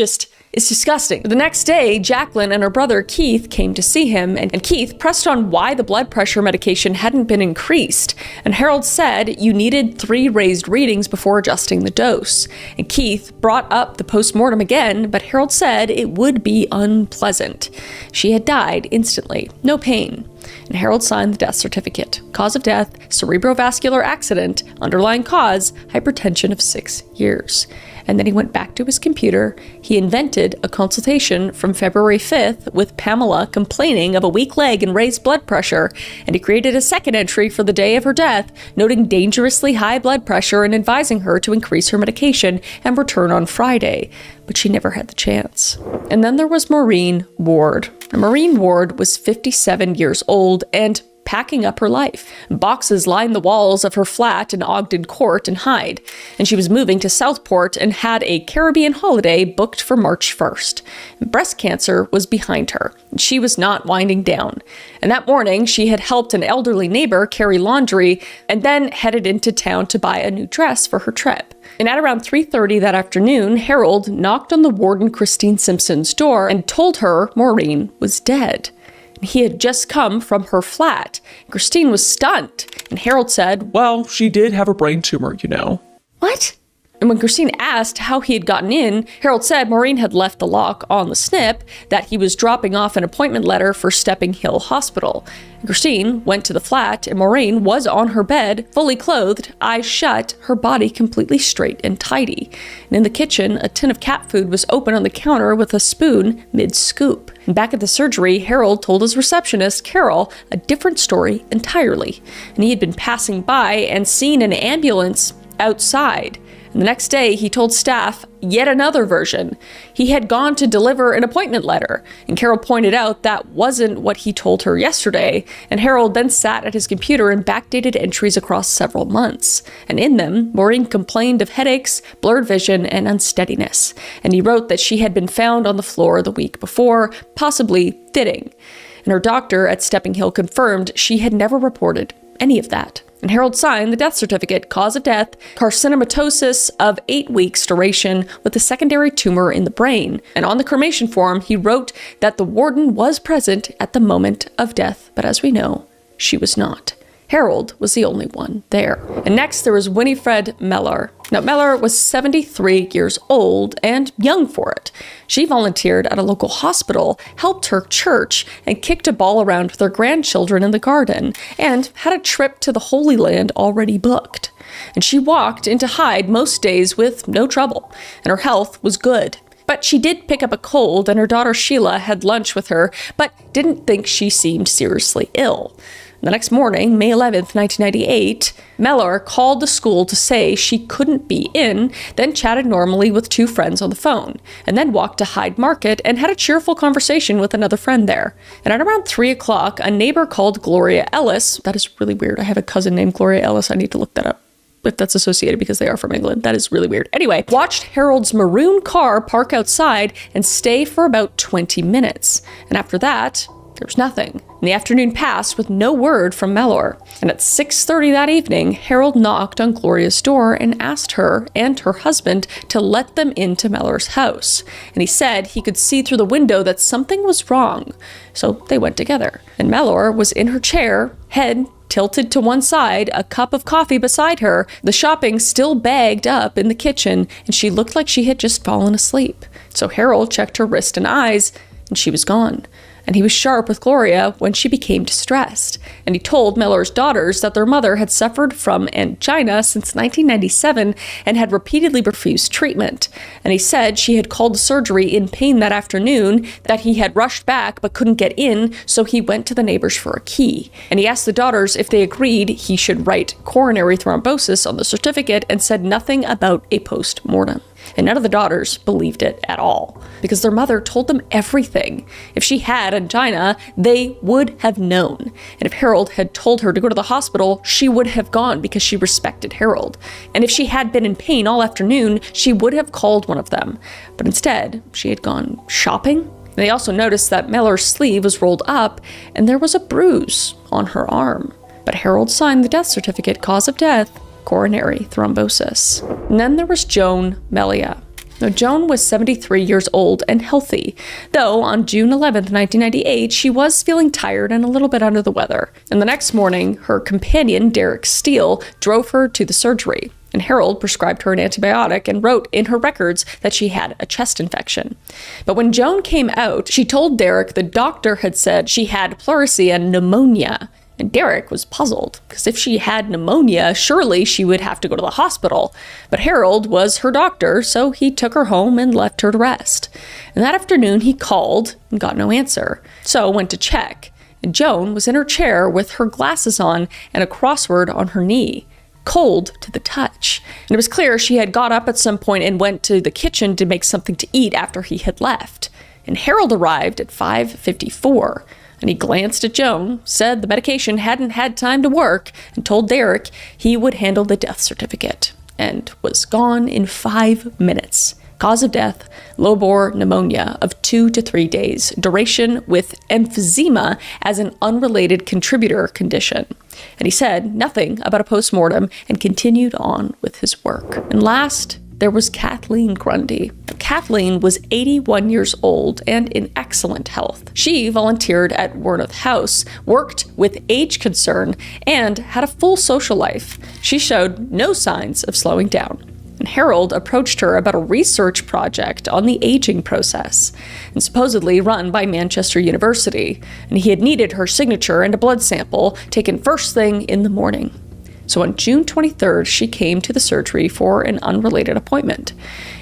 disgusting. The next day, Jacqueline and her brother Keith came to see him, and Keith pressed on why the blood pressure medication hadn't been increased. And Harold said you needed 3 raised readings before adjusting the dose. And Keith brought up the postmortem again, but Harold said it would be unpleasant. She had died instantly, no pain. And Harold signed the death certificate. Cause of death, cerebrovascular accident, underlying cause, hypertension of 6 years. And then he went back to his computer. He invented a consultation from February 5th with Pamela complaining of a weak leg and raised blood pressure, and he created a second entry for the day of her death, noting dangerously high blood pressure and advising her to increase her medication and return on Friday. But she never had the chance. And then there was Maureen Ward. Now, Maureen Ward was 57 years old and packing up her life. Boxes lined the walls of her flat in Ogden Court and Hyde, and she was moving to Southport and had a Caribbean holiday booked for March 1st. Breast cancer was behind her, and she was not winding down. And that morning, she had helped an elderly neighbor carry laundry and then headed into town to buy a new dress for her trip. And at around 3:30 that afternoon, Harold knocked on the warden Christine Simpson's door and told her Maureen was dead. He had just come from her flat. Christine was stunned, and Harold said, "Well, she did have a brain tumor, you know." "What?" And when Christine asked how he had gotten in, Harold said Maureen had left the lock on the snip, that he was dropping off an appointment letter for Stepping Hill Hospital. And Christine went to the flat, and Maureen was on her bed, fully clothed, eyes shut, her body completely straight and tidy. And in the kitchen, a tin of cat food was open on the counter with a spoon mid-scoop. And back at the surgery, Harold told his receptionist, Carol, a different story entirely. And he had been passing by and seen an ambulance outside. And the next day, he told staff yet another version. He had gone to deliver an appointment letter, and Carol pointed out that wasn't what he told her yesterday, and Harold then sat at his computer and backdated entries across several months. And in them, Maureen complained of headaches, blurred vision, and unsteadiness. And he wrote that she had been found on the floor the week before, possibly fitting. And her doctor at Stepping Hill confirmed she had never reported any of that. And Harold signed the death certificate, cause of death, carcinomatosis of 8 weeks duration with a secondary tumor in the brain. And on the cremation form, he wrote that the warden was present at the moment of death, but as we know, she was not. Harold was the only one there. And next, there was Winifred Mellor. Now, Mellor was 73 years old and young for it. She volunteered at a local hospital, helped her church, and kicked a ball around with her grandchildren in the garden, and had a trip to the Holy Land already booked. And she walked into Hyde most days with no trouble, and her health was good. But she did pick up a cold, and her daughter Sheila had lunch with her, but didn't think she seemed seriously ill. The next morning, May 11th, 1998, Mellor called the school to say she couldn't be in, then chatted normally with 2 friends on the phone, and then walked to Hyde Market and had a cheerful conversation with another friend there. And at around 3 o'clock, a neighbor called Gloria Ellis. That is really weird. I have a cousin named Gloria Ellis. I need to look that up, if that's associated because they are from England. That is really weird. Anyway, watched Harold's maroon car park outside and stay for about 20 minutes. And after that, there was nothing. And the afternoon passed with no word from Mellor. And at 6:30 that evening, Harold knocked on Gloria's door and asked her and her husband to let them into Mellor's house. And he said he could see through the window that something was wrong. So they went together. And Mellor was in her chair, head tilted to one side, a cup of coffee beside her, the shopping still bagged up in the kitchen, and she looked like she had just fallen asleep. So Harold checked her wrist and eyes, and she was gone. And he was sharp with Gloria when she became distressed. And he told Miller's daughters that their mother had suffered from angina since 1997 and had repeatedly refused treatment. And he said she had called the surgery in pain that afternoon, that he had rushed back but couldn't get in, so he went to the neighbors for a key. And he asked the daughters if they agreed he should write coronary thrombosis on the certificate and said nothing about a post-mortem. And none of the daughters believed it at all, because their mother told them everything. If she had angina, they would have known. And if Harold had told her to go to the hospital, she would have gone because she respected Harold. And if she had been in pain all afternoon, she would have called one of them. But instead, she had gone shopping. And they also noticed that Miller's sleeve was rolled up and there was a bruise on her arm. But Harold signed the death certificate, cause of death, coronary thrombosis. And then there was Joan Melia. Now, Joan was 73 years old and healthy, though on June 11th, 1998, she was feeling tired and a little bit under the weather. And the next morning, her companion, Derek Steele, drove her to the surgery. And Harold prescribed her an antibiotic and wrote in her records that she had a chest infection. But when Joan came out, she told Derek the doctor had said she had pleurisy and pneumonia. And Derek was puzzled, because if she had pneumonia, surely she would have to go to the hospital. But Harold was her doctor, so he took her home and left her to rest. And that afternoon, he called and got no answer, so went to check. And Joan was in her chair with her glasses on and a crossword on her knee, cold to the touch. And it was clear she had got up at some point and went to the kitchen to make something to eat after he had left. And Harold arrived at 5:54. And he glanced at Joan, said the medication hadn't had time to work, and told Derek he would handle the death certificate, and was gone in 5 minutes. Cause of death, low-bore pneumonia of 2 to 3 days, duration with emphysema as an unrelated contributor condition. And he said nothing about a post-mortem and continued on with his work. And last, there was Kathleen Grundy. Kathleen was 81 years old and in excellent health. She volunteered at Wornoth House, worked with age concern, and had a full social life. She showed no signs of slowing down. And Harold approached her about a research project on the aging process, and supposedly run by Manchester University. And he had needed her signature and a blood sample taken first thing in the morning. So on June 23rd, she came to the surgery for an unrelated appointment.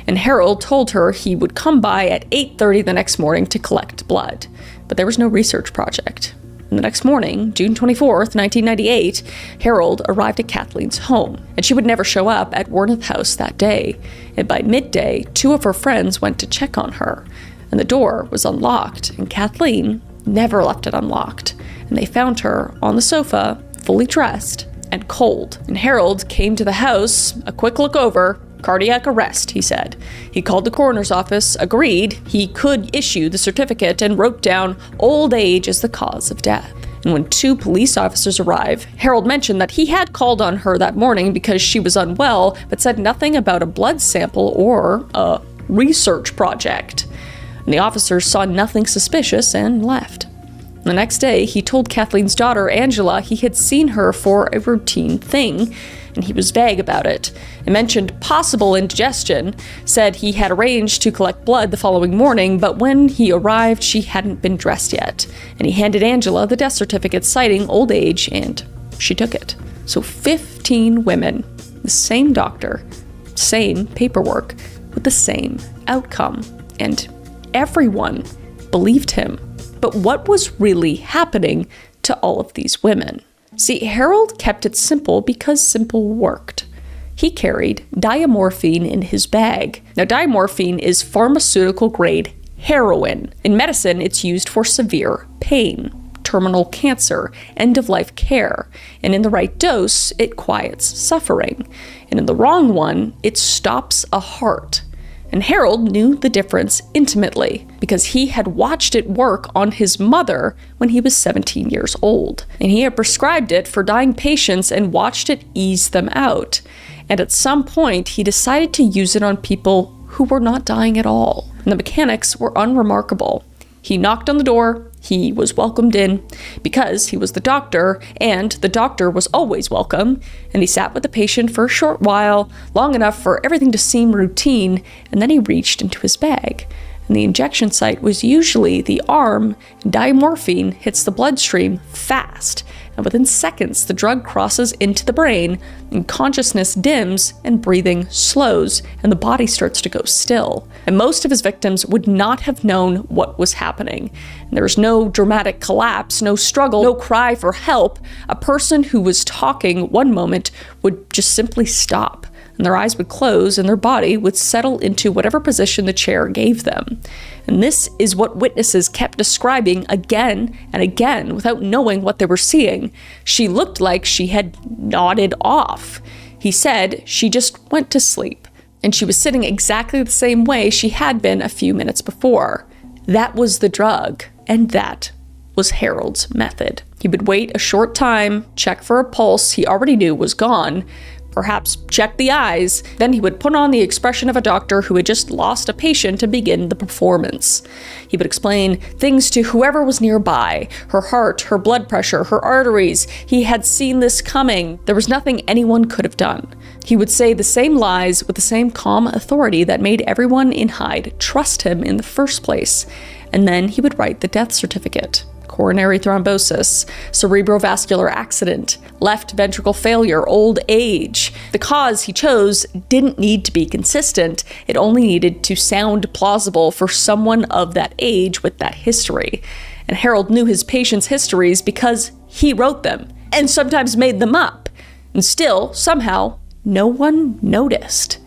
And Harold told her he would come by at 8:30 the next morning to collect blood. But there was no research project. And the next morning, June 24th, 1998, Harold arrived at Kathleen's home. And she would never show up at Wornoth House that day. And by midday, 2 of her friends went to check on her. And the door was unlocked. And Kathleen never left it unlocked. And they found her on the sofa, fully dressed, and cold. And Harold came to the house, a quick look over, cardiac arrest, he said. He called the coroner's office, agreed he could issue the certificate, and wrote down old age as the cause of death. And when 2 police officers arrived, Harold mentioned that he had called on her that morning because she was unwell, but said nothing about a blood sample or a research project. And the officers saw nothing suspicious and left. The next day, he told Kathleen's daughter, Angela, he had seen her for a routine thing, and he was vague about it. He mentioned possible indigestion, said he had arranged to collect blood the following morning, but when he arrived, she hadn't been dressed yet. And he handed Angela the death certificate citing old age, and she took it. So 15 women, the same doctor, same paperwork, with the same outcome, and everyone believed him. But what was really happening to all of these women? See, Harold kept it simple because simple worked. He carried diamorphine in his bag. Now, diamorphine is pharmaceutical-grade heroin. In medicine, it's used for severe pain, terminal cancer, end-of-life care. And in the right dose, it quiets suffering. And in the wrong one, it stops a heart. And Harold knew the difference intimately because he had watched it work on his mother when he was 17 years old. And he had prescribed it for dying patients and watched it ease them out. And at some point, he decided to use it on people who were not dying at all. And the mechanics were unremarkable. He knocked on the door. He was welcomed in because he was the doctor, and the doctor was always welcome. And he sat with the patient for a short while, long enough for everything to seem routine, and then he reached into his bag. and the injection site was usually the arm. Diamorphine hits the bloodstream fast, and within seconds the drug crosses into the brain, and consciousness dims and breathing slows, and the body starts to go still. And most of his victims would not have known what was happening. And there was no dramatic collapse, no struggle, no cry for help. A person who was talking one moment would just simply stop, and their eyes would close and their body would settle into whatever position the chair gave them. And this is what witnesses kept describing again and again without knowing what they were seeing. She looked like she had nodded off. He said she just went to sleep, and she was sitting exactly the same way she had been a few minutes before. That was the drug, and that was Harold's method. He would wait a short time, check for a pulse he already knew was gone, perhaps check the eyes, then he would put on the expression of a doctor who had just lost a patient and begin the performance. He would explain things to whoever was nearby, her heart, her blood pressure, her arteries. He had seen this coming. There was nothing anyone could have done. He would say the same lies with the same calm authority that made everyone in Hyde trust him in the first place. And then he would write the death certificate. Coronary thrombosis, cerebrovascular accident, left ventricle failure, old age. The cause he chose didn't need to be consistent. It only needed to sound plausible for someone of that age with that history. And Harold knew his patients' histories because he wrote them and sometimes made them up. And still, somehow, no one noticed.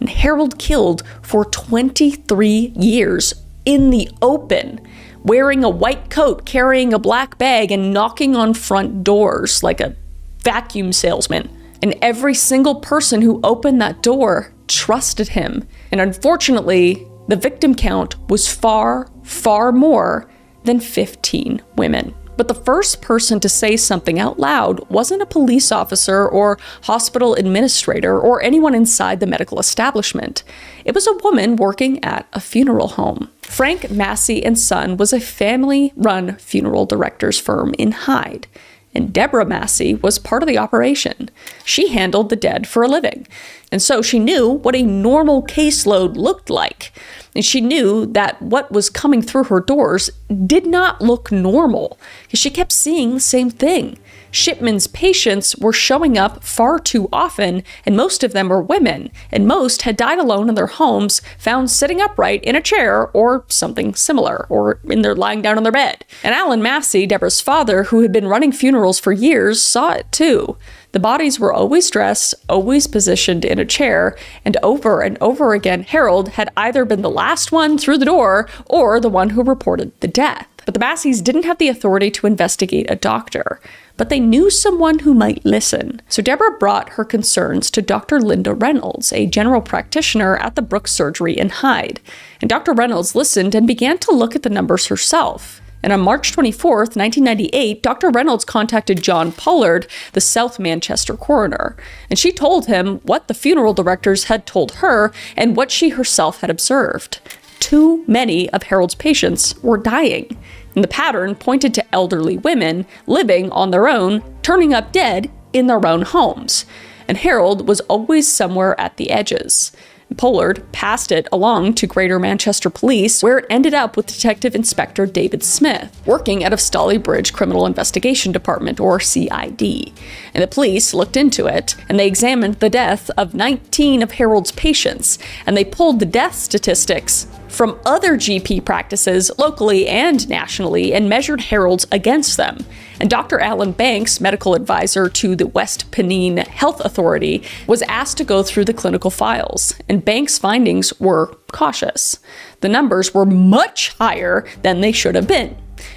And Harold killed for 23 years in the open, wearing a white coat, carrying a black bag, and knocking on front doors like a vacuum salesman. And every single person who opened that door trusted him. And unfortunately, the victim count was far, far more than 15 women. But the first person to say something out loud wasn't a police officer or hospital administrator or anyone inside the medical establishment. It was a woman working at a funeral home. Frank Massey & Son was a family-run funeral director's firm in Hyde, and Deborah Massey was part of the operation. She handled the dead for a living, and so she knew what a normal caseload looked like. And she knew that what was coming through her doors did not look normal, because she kept seeing the same thing. Shipman's patients were showing up far too often, and most of them were women, and most had died alone in their homes, found sitting upright in a chair or something similar, or lying down on their bed. And Alan Massey, Deborah's father, who had been running funerals for years, saw it too. The bodies were always dressed, always positioned in a chair, and over again, Harold had either been the last one through the door or the one who reported the death. But the Masseys didn't have the authority to investigate a doctor, but they knew someone who might listen. So Deborah brought her concerns to Dr. Linda Reynolds, a general practitioner at the Brooks Surgery in Hyde. And Dr. Reynolds listened and began to look at the numbers herself. And on March 24th, 1998, Dr. Reynolds contacted John Pollard, the South Manchester coroner, and she told him what the funeral directors had told her and what she herself had observed. Too many of Harold's patients were dying, and the pattern pointed to elderly women living on their own, turning up dead in their own homes. And Harold was always somewhere at the edges. Pollard passed it along to Greater Manchester Police, where it ended up with Detective Inspector David Smith, working out of Stalybridge Criminal Investigation Department, or CID. And the police looked into it, and they examined the death of 19 of Harold's patients, and they pulled the death statistics from other GP practices locally and nationally and measured Harold's against them. And Dr. Alan Banks, medical advisor to the West Pennine Health Authority, was asked to go through the clinical files, and Banks' findings were cautious. The numbers were much higher than they should have been.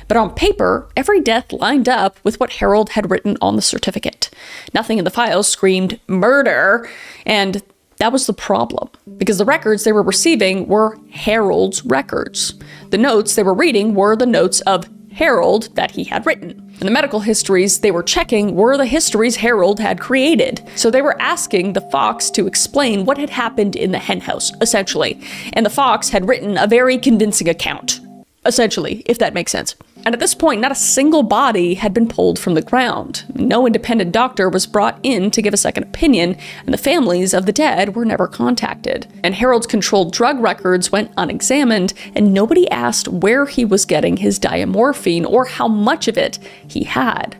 But on paper, every death lined up with what Harold had written on the certificate. Nothing in the files screamed murder, and that was the problem, because the records they were receiving were Harold's records. The notes they were reading were the notes of Harold that he had written. And the medical histories they were checking were the histories Harold had created. So they were asking the Fox to explain what had happened in the henhouse, essentially. And the Fox had written a very convincing account. essentially, if that makes sense. And at this point, not a single body had been pulled from the ground. No independent doctor was brought in to give a second opinion, and the families of the dead were never contacted. And Harold's controlled drug records went unexamined, and nobody asked where he was getting his diamorphine or how much of it he had.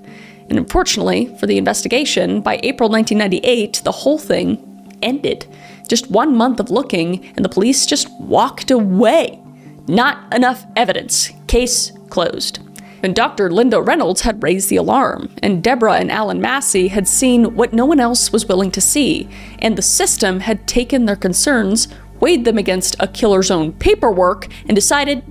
And unfortunately for the investigation, by April 1998, the whole thing ended. Just 1 month of looking, and the police just walked away. Not enough evidence. Case closed. And Dr. Linda Reynolds had raised the alarm, and Deborah and Alan Massey had seen what no one else was willing to see, and the system had taken their concerns, weighed them against a killer's own paperwork, and decided,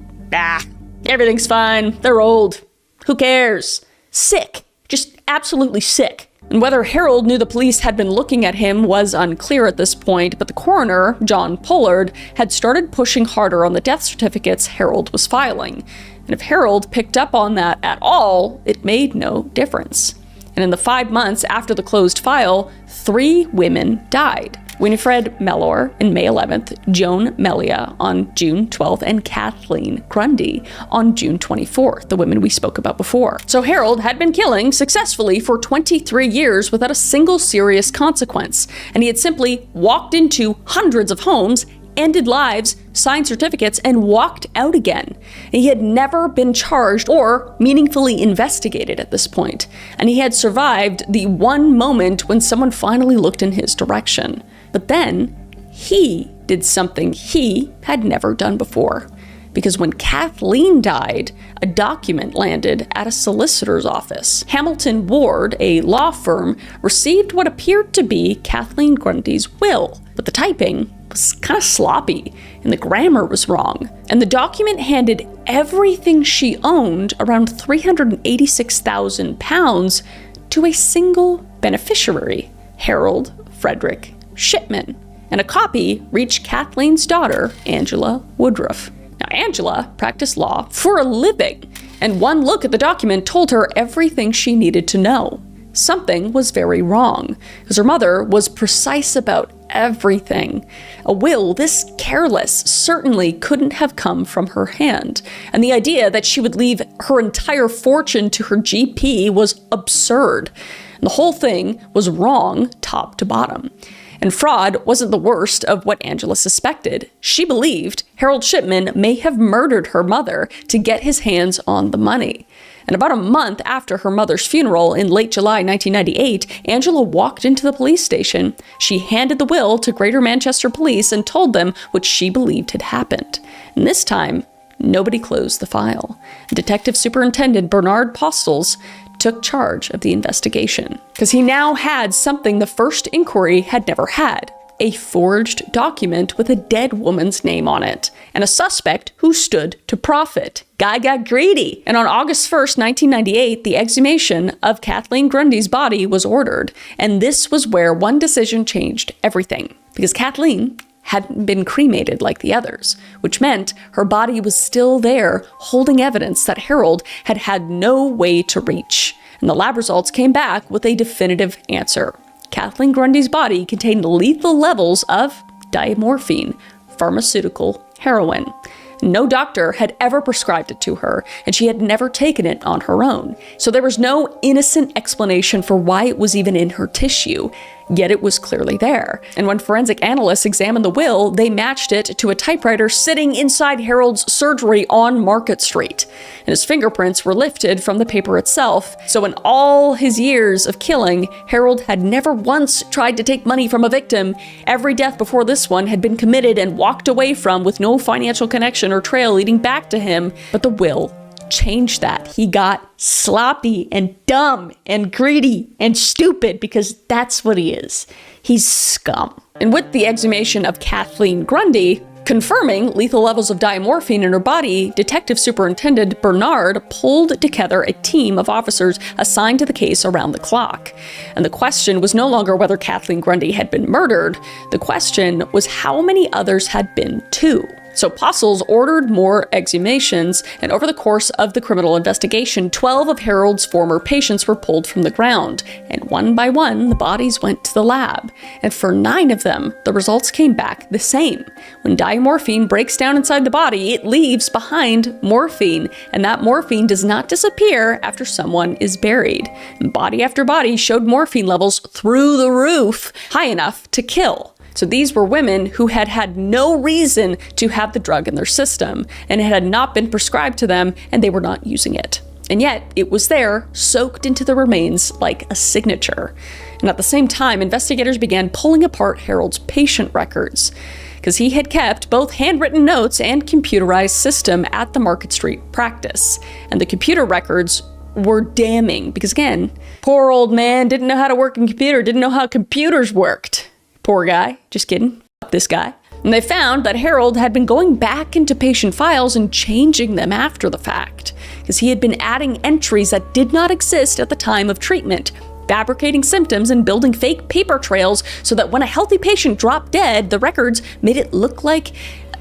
everything's fine, they're old, who cares? Sick, just absolutely sick. And whether Harold knew the police had been looking at him was unclear at this point, but the coroner, John Pollard, had started pushing harder on the death certificates Harold was filing. And if Harold picked up on that at all, it made no difference. And in the 5 months after the closed file, 3 women died. Winifred Mellor on May 11th, Joan Melia on June 12th, and Kathleen Grundy on June 24th, the women we spoke about before. So Harold had been killing successfully for 23 years without a single serious consequence, and he had simply walked into hundreds of homes, ended lives, signed certificates, and walked out again. He had never been charged or meaningfully investigated at this point, and he had survived the one moment when someone finally looked in his direction. But then, he did something he had never done before. Because when Kathleen died, a document landed at a solicitor's office. Hamilton Ward, a law firm, received what appeared to be Kathleen Grundy's will, but the typing was kind of sloppy, and the grammar was wrong. And the document handed everything she owned, around £386,000, to a single beneficiary, Harold Frederick Shipman. And a copy reached Kathleen's daughter, Angela Woodruff. Now, Angela practiced law for a living, and one look at the document told her everything she needed to know. Something was very wrong, because her mother was precise about everything. A will this careless certainly couldn't have come from her hand, and the idea that she would leave her entire fortune to her GP was absurd. And the whole thing was wrong top to bottom. And fraud wasn't the worst of what Angela suspected. She believed Harold Shipman may have murdered her mother to get his hands on the money. And about a month after her mother's funeral in late July 1998, Angela walked into the police station. She handed the will to Greater Manchester Police and told them what she believed had happened. And this time, nobody closed the file. Detective Superintendent Bernard Postles took charge of the investigation, because he now had something the first inquiry had never had: a forged document with a dead woman's name on it, and a suspect who stood to profit. Guy got greedy. And on August 1st, 1998, the exhumation of Kathleen Grundy's body was ordered, and this was where one decision changed everything, because Kathleen hadn't been cremated like the others, which meant her body was still there, holding evidence that Harold had had no way to reach. And the lab results came back with a definitive answer. Kathleen Grundy's body contained lethal levels of diamorphine, pharmaceutical heroin. No doctor had ever prescribed it to her, and she had never taken it on her own. So there was no innocent explanation for why it was even in her tissue, yet it was clearly there. And when forensic analysts examined the will, they matched it to a typewriter sitting inside Harold's surgery on Market Street. And his fingerprints were lifted from the paper itself. So in all his years of killing, Harold had never once tried to take money from a victim. Every death before this one had been committed and walked away from with no financial connection or trail leading back to him. But the will changed that. He got sloppy and dumb and greedy and stupid, because that's what he is. He's scum. And with the exhumation of Kathleen Grundy confirming lethal levels of diamorphine in her body, Detective Superintendent Bernard pulled together a team of officers assigned to the case around the clock. And the question was no longer whether Kathleen Grundy had been murdered. The question was how many others had been too. So Postles ordered more exhumations, and over the course of the criminal investigation, 12 of Harold's former patients were pulled from the ground, and one by one, the bodies went to the lab. And for 9 of them, the results came back the same. When diamorphine breaks down inside the body, it leaves behind morphine, and that morphine does not disappear after someone is buried. And body after body showed morphine levels through the roof, high enough to kill. So these were women who had had no reason to have the drug in their system, and it had not been prescribed to them, and they were not using it. And yet, it was there, soaked into the remains like a signature. And at the same time, investigators began pulling apart Harold's patient records, because he had kept both handwritten notes and computerized system at the Market Street practice. And the computer records were damning, because again, poor old man didn't know how to work a computer, didn't know how computers worked. Poor guy. Just kidding. Fuck this guy. And they found that Harold had been going back into patient files and changing them after the fact, because he had been adding entries that did not exist at the time of treatment, fabricating symptoms and building fake paper trails so that when a healthy patient dropped dead, the records made it look like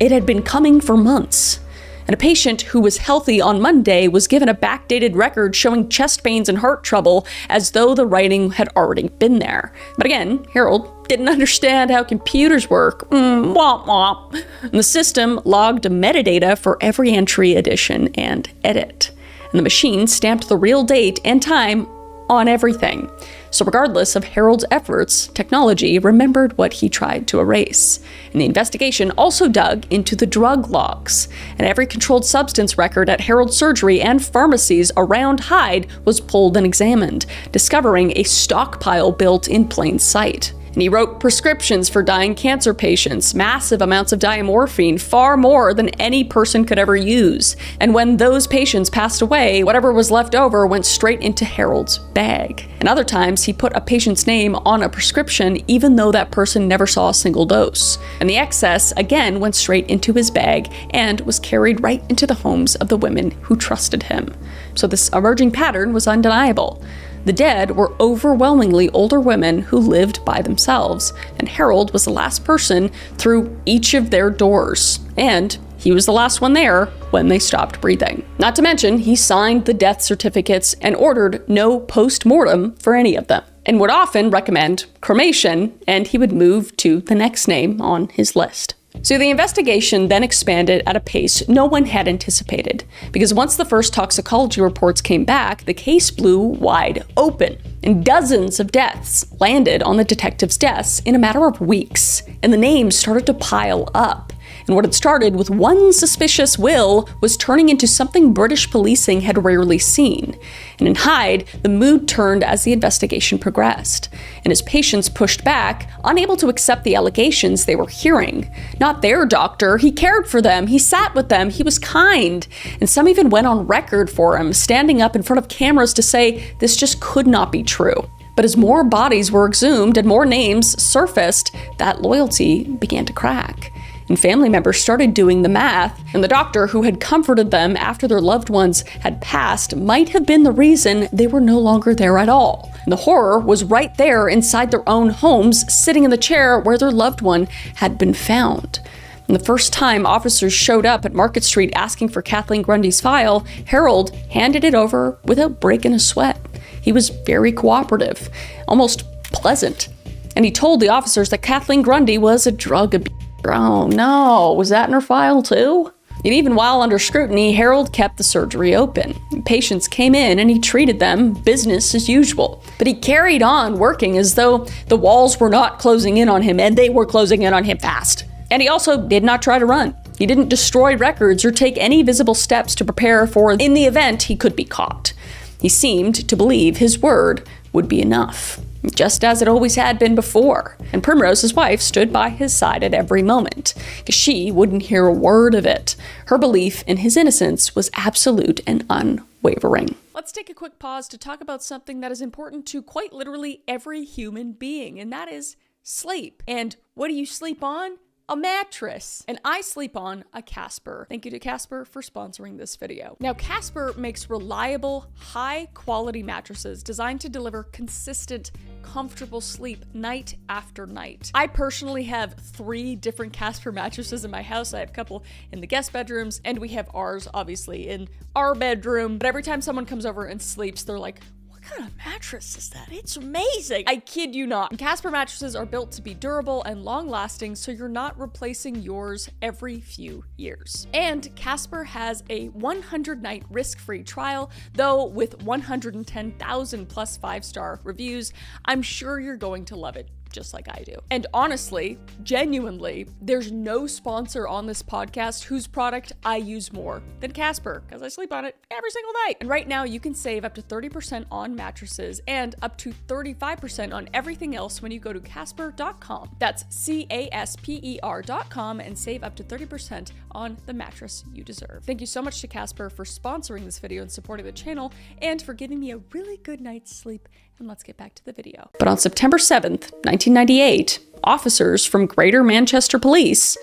it had been coming for months. And a patient who was healthy on Monday was given a backdated record showing chest pains and heart trouble as though the writing had already been there. But again, Harold didn't understand how computers work. Womp womp. And the system logged metadata for every entry, addition, and edit. And the machine stamped the real date and time on everything. So regardless of Harold's efforts, technology remembered what he tried to erase. And the investigation also dug into the drug logs. And every controlled substance record at Harold's surgery and pharmacies around Hyde was pulled and examined, discovering a stockpile built in plain sight. And he wrote prescriptions for dying cancer patients, massive amounts of diamorphine, far more than any person could ever use. And when those patients passed away, whatever was left over went straight into Harold's bag. And other times, he put a patient's name on a prescription even though that person never saw a single dose. And the excess, again, went straight into his bag and was carried right into the homes of the women who trusted him. So this emerging pattern was undeniable. The dead were overwhelmingly older women who lived by themselves, and Harold was the last person through each of their doors. And he was the last one there when they stopped breathing. Not to mention, he signed the death certificates and ordered no post-mortem for any of them, and would often recommend cremation, and he would move to the next name on his list. So the investigation then expanded at a pace no one had anticipated, because once the first toxicology reports came back, the case blew wide open, and dozens of deaths landed on the detectives' desks in a matter of weeks, and the names started to pile up. And what had started with one suspicious will was turning into something British policing had rarely seen. And in Hyde, the mood turned as the investigation progressed. And as patients pushed back, unable to accept the allegations they were hearing. Not their doctor, he cared for them, he sat with them, he was kind. And some even went on record for him, standing up in front of cameras to say this just could not be true. But as more bodies were exhumed and more names surfaced, that loyalty began to crack. And family members started doing the math, and the doctor who had comforted them after their loved ones had passed might have been the reason they were no longer there at all. And the horror was right there inside their own homes, sitting in the chair where their loved one had been found. And the first time officers showed up at Market Street asking for Kathleen Grundy's file, Harold handed it over without breaking a sweat. He was very cooperative, almost pleasant. And he told the officers that Kathleen Grundy was a drug abuser. Oh no, was that in her file too? And even while under scrutiny, Harold kept the surgery open. Patients came in and he treated them business as usual. But he carried on working as though the walls were not closing in on him, and they were closing in on him fast. And he also did not try to run. He didn't destroy records or take any visible steps to prepare for in the event he could be caught. He seemed to believe his word would be enough, just as it always had been before. And Primrose, his wife, stood by his side at every moment, because she wouldn't hear a word of it. Her belief in his innocence was absolute and unwavering. Let's take a quick pause to talk about something that is important to quite literally every human being, and that is sleep. And what do you sleep on? a mattress, and I sleep on a Casper. Thank you to Casper for sponsoring this video. Now, Casper makes reliable, high-quality mattresses designed to deliver consistent, comfortable sleep night after night. I personally have 3 different Casper mattresses in my house. I have a couple in the guest bedrooms, and we have ours, obviously, in our bedroom. But every time someone comes over and sleeps, they're like, what kind of mattress is that? It's amazing. I kid you not. Casper mattresses are built to be durable and long-lasting, so you're not replacing yours every few years. And Casper has a 100-night risk-free trial, though with 110,000 plus 5-star reviews, I'm sure you're going to love it just like I do. And honestly, genuinely, there's no sponsor on this podcast whose product I use more than Casper, because I sleep on it every single night. And right now you can save up to 30% on mattresses and up to 35% on everything else when you go to casper.com. That's CASPER.com and save up to 30% on the mattress you deserve. Thank you so much to Casper for sponsoring this video and supporting the channel and for giving me a really good night's sleep. And let's get back to the video. But on September 7th, 1998, officers from Greater Manchester Police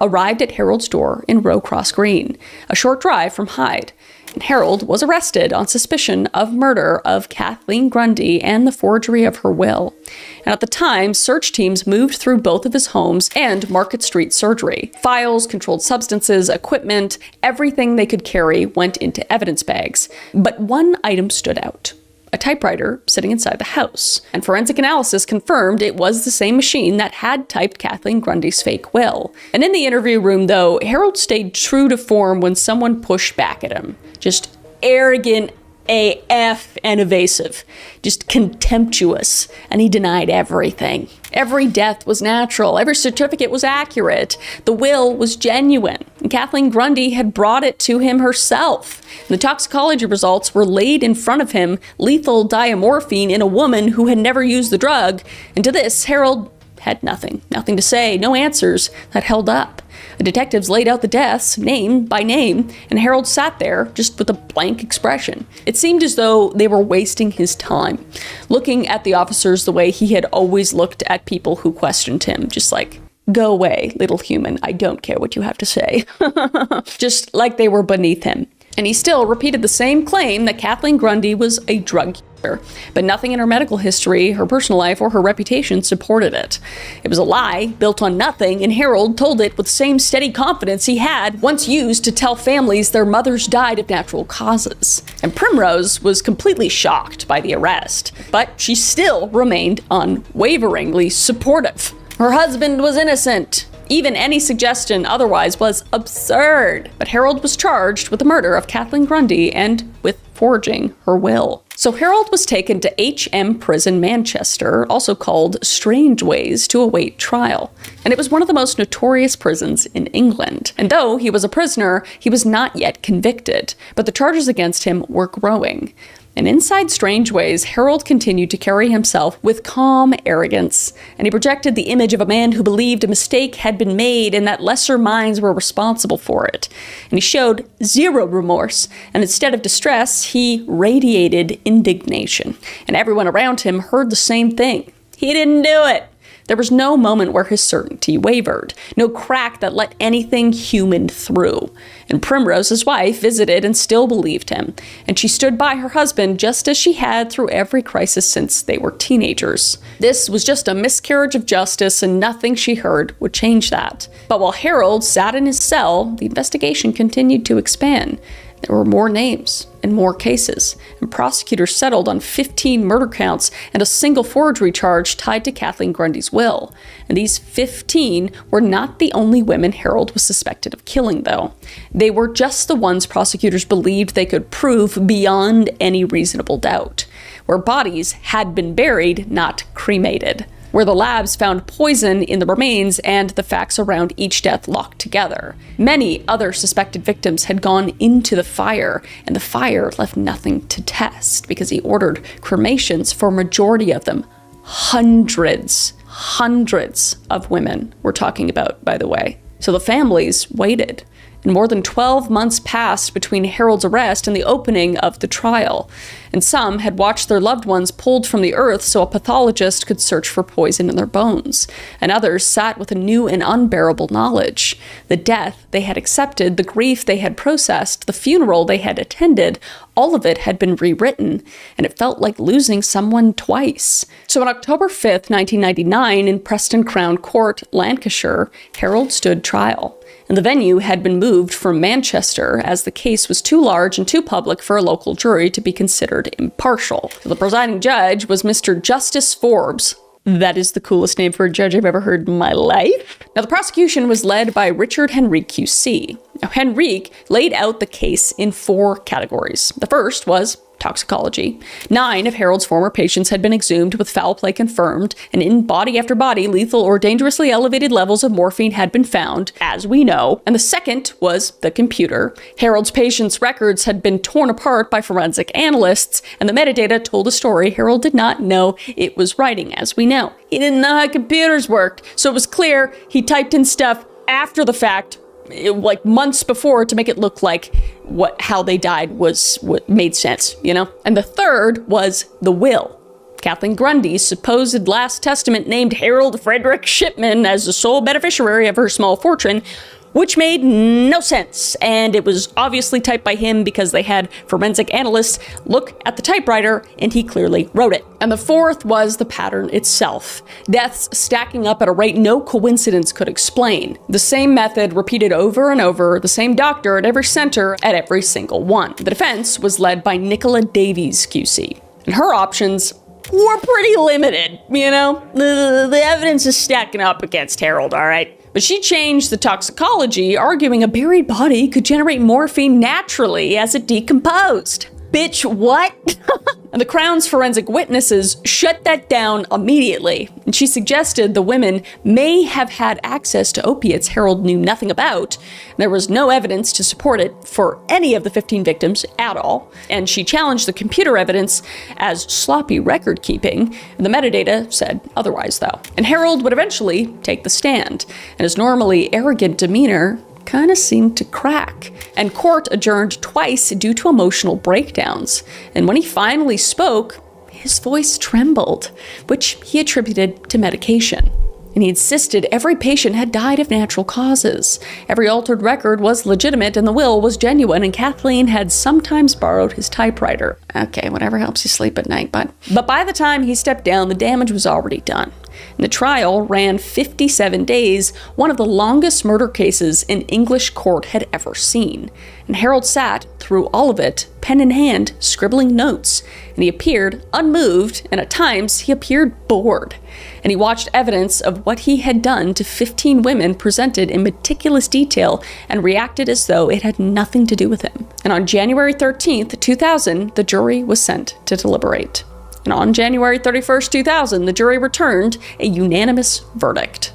arrived at Harold's door in Row Cross Green, a short drive from Hyde. And Harold was arrested on suspicion of murder of Kathleen Grundy and the forgery of her will. And at the time, search teams moved through both of his homes and Market Street surgery. Files, controlled substances, equipment, everything they could carry went into evidence bags. But one item stood out: a typewriter sitting inside the house. And forensic analysis confirmed it was the same machine that had typed Kathleen Grundy's fake will. And in the interview room, though, Harold stayed true to form when someone pushed back at him. Just arrogant AF and evasive. Just contemptuous. And he denied everything. Every death was natural. Every certificate was accurate. The will was genuine. And Kathleen Grundy had brought it to him herself. And the toxicology results were laid in front of him, lethal diamorphine in a woman who had never used the drug. And to this, Harold had nothing to say, no answers that held up. The detectives laid out the deaths, name by name, and Harold sat there just with a blank expression. It seemed as though they were wasting his time, looking at the officers the way he had always looked at people who questioned him, just like, go away, little human, I don't care what you have to say. Just like they were beneath him. And he still repeated the same claim that Kathleen Grundy was a drug user, but nothing in her medical history, her personal life, or her reputation supported it. It was a lie built on nothing, and Harold told it with the same steady confidence he had once used to tell families their mothers died of natural causes. And Primrose was completely shocked by the arrest, but she still remained unwaveringly supportive. Her husband was innocent. Even any suggestion otherwise was absurd. But Harold was charged with the murder of Kathleen Grundy and with forging her will. So Harold was taken to HM Prison Manchester, also called Strangeways, to await trial. And it was one of the most notorious prisons in England. And though he was a prisoner, he was not yet convicted. But the charges against him were growing. And inside Strangeways, Harold continued to carry himself with calm arrogance, and he projected the image of a man who believed a mistake had been made and that lesser minds were responsible for it. And he showed zero remorse, and instead of distress, he radiated indignation. And everyone around him heard the same thing. He didn't do it. There was no moment where his certainty wavered, no crack that let anything human through. And Primrose, his wife, visited and still believed him, and she stood by her husband just as she had through every crisis since they were teenagers. This was just a miscarriage of justice, and nothing she heard would change that. But while Harold sat in his cell, the investigation continued to expand. There were more names and more cases, and prosecutors settled on 15 murder counts and a single forgery charge tied to Kathleen Grundy's will. And these 15 were not the only women Harold was suspected of killing, though. They were just the ones prosecutors believed they could prove beyond any reasonable doubt, where bodies had been buried, not cremated, where the labs found poison in the remains and the facts around each death locked together. Many other suspected victims had gone into the fire, and the fire left nothing to test because he ordered cremations for a majority of them. Hundreds of women we're talking about, by the way. So the families waited, and more than 12 months passed between Harold's arrest and the opening of the trial. And some had watched their loved ones pulled from the earth so a pathologist could search for poison in their bones. And others sat with a new and unbearable knowledge. The death they had accepted, the grief they had processed, the funeral they had attended, all of it had been rewritten, and it felt like losing someone twice. So on October 5th, 1999, in Preston Crown Court, Lancashire, Harold stood trial. And the venue had been moved from Manchester as the case was too large and too public for a local jury to be considered impartial. So the presiding judge was Mr. Justice Forbes. That is the coolest name for a judge I've ever heard in my life. Now, the prosecution was led by Richard Henrique QC. Now, Henrique laid out the case in 4 categories. The first was toxicology. 9 of Harold's former patients had been exhumed with foul play confirmed, and in body after body, lethal or dangerously elevated levels of morphine had been found, as we know. And the second was the computer. Harold's patients' records had been torn apart by forensic analysts, and the metadata told a story Harold did not know it was writing, as we know. He didn't know how computers worked, so it was clear he typed in stuff after the fact, like months before, to make it look like how they died was what made sense, you know? And the third was the will. Kathleen Grundy's supposed last testament named Harold Frederick Shipman as the sole beneficiary of her small fortune, which made no sense, and it was obviously typed by him because they had forensic analysts look at the typewriter, and he clearly wrote it. And the fourth was the pattern itself. Deaths stacking up at a rate no coincidence could explain. The same method repeated over and over, the same doctor at every center at every single one. The defense was led by Nicola Davies QC, and her options were pretty limited, you know? The evidence is stacking up against Harold, all right? But she changed the toxicology, arguing a buried body could generate morphine naturally as it decomposed. Bitch, what? And the Crown's forensic witnesses shut that down immediately. And she suggested the women may have had access to opiates Harold knew nothing about. There was no evidence to support it for any of the 15 victims at all. And she challenged the computer evidence as sloppy record keeping. And the metadata said otherwise, though. And Harold would eventually take the stand. And his normally arrogant demeanor kind of seemed to crack, and court adjourned twice due to emotional breakdowns. And when he finally spoke, his voice trembled, which he attributed to medication. And he insisted every patient had died of natural causes. Every altered record was legitimate and the will was genuine, and Kathleen had sometimes borrowed his typewriter. Okay, whatever helps you sleep at night, bud. But by the time he stepped down, the damage was already done. And the trial ran 57 days, one of the longest murder cases an English court had ever seen. And Harold sat through all of it, pen in hand, scribbling notes. And he appeared unmoved, and at times he appeared bored. And he watched evidence of what he had done to 15 women presented in meticulous detail and reacted as though it had nothing to do with him. And on January 13th, 2000, the jury was sent to deliberate. And on January 31st, 2000, the jury returned a unanimous verdict.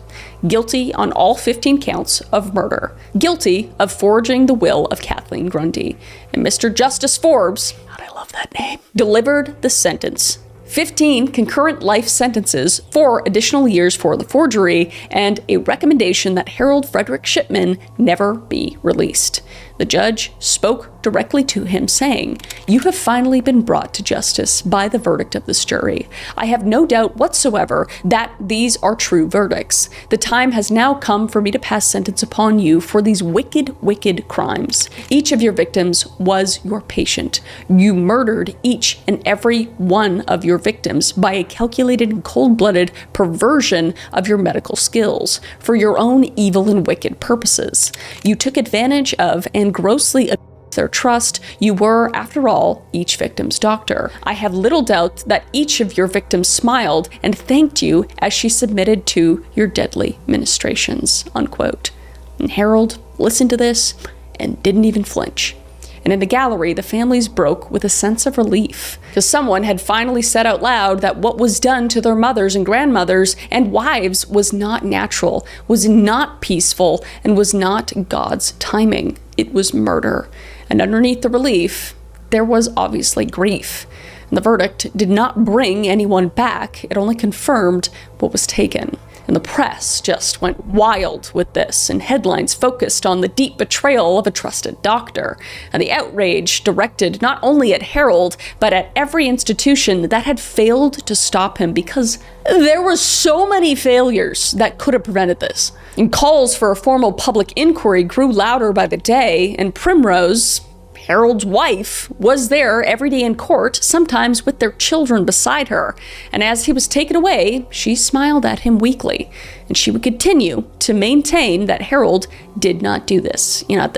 Guilty on all 15 counts of murder. Guilty of forging the will of Kathleen Grundy. And Mr. Justice Forbes, God, I love that name, delivered the sentence. 15 concurrent life sentences, 4 additional years for the forgery, and a recommendation that Harold Frederick Shipman never be released. The judge spoke directly to him, saying, "You have finally been brought to justice by the verdict of this jury. I have no doubt whatsoever that these are true verdicts. The time has now come for me to pass sentence upon you for these wicked, wicked crimes. Each of your victims was your patient. You murdered each and every one of your victims by a calculated and cold-blooded perversion of your medical skills for your own evil and wicked purposes. You took advantage of and grossly abused their trust. You were, after all, each victim's doctor. I have little doubt that each of your victims smiled and thanked you as she submitted to your deadly ministrations," unquote. And Harold listened to this and didn't even flinch. And in the gallery, the families broke with a sense of relief, because someone had finally said out loud that what was done to their mothers and grandmothers and wives was not natural, was not peaceful, and was not God's timing. It was murder. And underneath the relief, there was obviously grief. And the verdict did not bring anyone back. It only confirmed what was taken. And the press just went wild with this, and headlines focused on the deep betrayal of a trusted doctor, and the outrage directed not only at Harold, but at every institution that had failed to stop him, because there were so many failures that could have prevented this. And calls for a formal public inquiry grew louder by the day, and Primrose, Harold's wife, was there every day in court, sometimes with their children beside her. And as he was taken away, she smiled at him weakly. And she would continue to maintain that Harold did not do this. You know,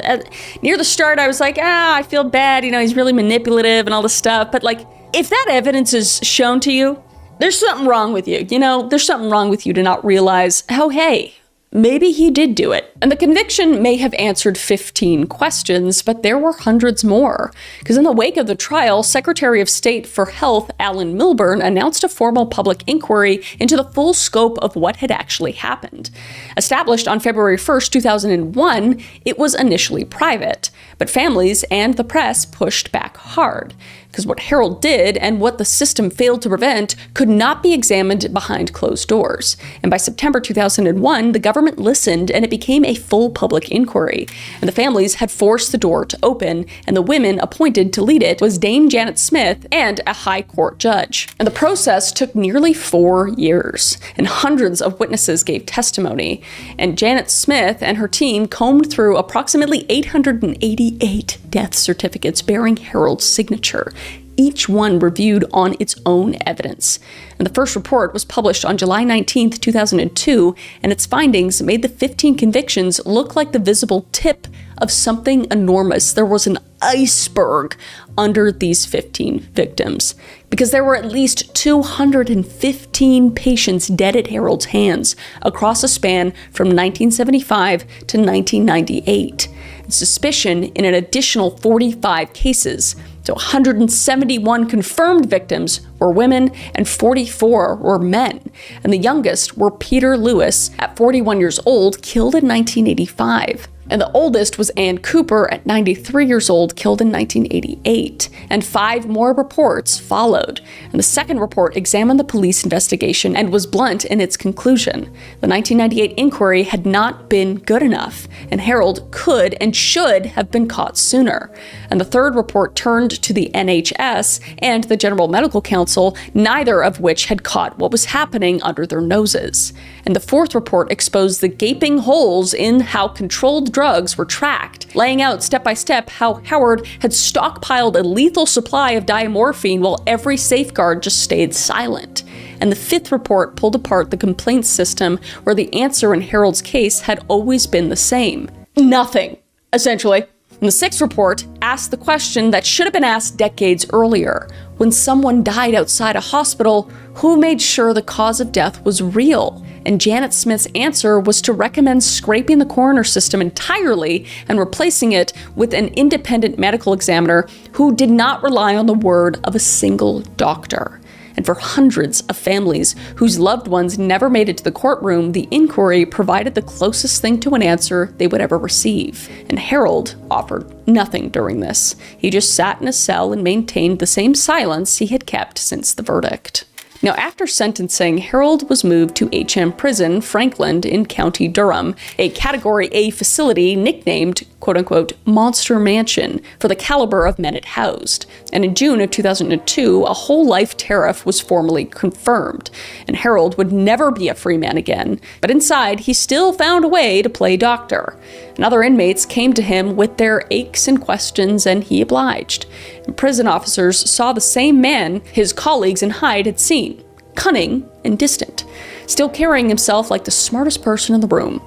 near the start, I was like, I feel bad. You know, he's really manipulative and all this stuff. But like, if that evidence is shown to you, there's something wrong with you. You know, there's something wrong with you to not realize, oh, hey, maybe he did do it. And the conviction may have answered 15 questions, but there were hundreds more. Because in the wake of the trial, Secretary of State for Health Alan Milburn announced a formal public inquiry into the full scope of what had actually happened. Established on February 1st, 2001, it was initially private, but families and the press pushed back hard. Because what Harold did and what the system failed to prevent could not be examined behind closed doors. And by September 2001, the government listened and it became a full public inquiry. And the families had forced the door to open, and the women appointed to lead it was Dame Janet Smith and a high court judge. And the process took nearly 4 years, and hundreds of witnesses gave testimony. And Janet Smith and her team combed through approximately 888 death certificates bearing Harold's signature, each one reviewed on its own evidence. And the first report was published on July 19, 2002, and its findings made the 15 convictions look like the visible tip of something enormous. There was an iceberg under these 15 victims, because there were at least 215 patients dead at Harold's hands across a span from 1975 to 1998. And suspicion in an additional 45 cases. So 171 confirmed victims were women and 44 were men. And the youngest were Peter Lewis, at 41 years old, killed in 1985. And the oldest was Ann Cooper at 93 years old, killed in 1988. And 5 more reports followed. And the second report examined the police investigation and was blunt in its conclusion. The 1998 inquiry had not been good enough, and Harold could and should have been caught sooner. And the third report turned to the NHS and the General Medical Council, neither of which had caught what was happening under their noses. And the fourth report exposed the gaping holes in how controlled drugs were tracked, laying out step by step how Howard had stockpiled a lethal supply of diamorphine while every safeguard just stayed silent. And the fifth report pulled apart the complaints system, where the answer in Harold's case had always been the same: nothing, essentially. And the sixth report asked the question that should have been asked decades earlier. When someone died outside a hospital, who made sure the cause of death was real? And Janet Smith's answer was to recommend scraping the coroner system entirely and replacing it with an independent medical examiner who did not rely on the word of a single doctor. And for hundreds of families whose loved ones never made it to the courtroom, the inquiry provided the closest thing to an answer they would ever receive. And Harold offered nothing during this. He just sat in a cell and maintained the same silence he had kept since the verdict. Now, after sentencing, Harold was moved to HM Prison, Franklin, in County Durham, a Category A facility nicknamed, quote-unquote, Monster Mansion, for the caliber of men it housed. And in June of 2002, a whole life tariff was formally confirmed, and Harold would never be a free man again. But inside, he still found a way to play doctor. And other inmates came to him with their aches and questions, and he obliged. And prison officers saw the same man his colleagues in Hyde had seen: cunning and distant, still carrying himself like the smartest person in the room.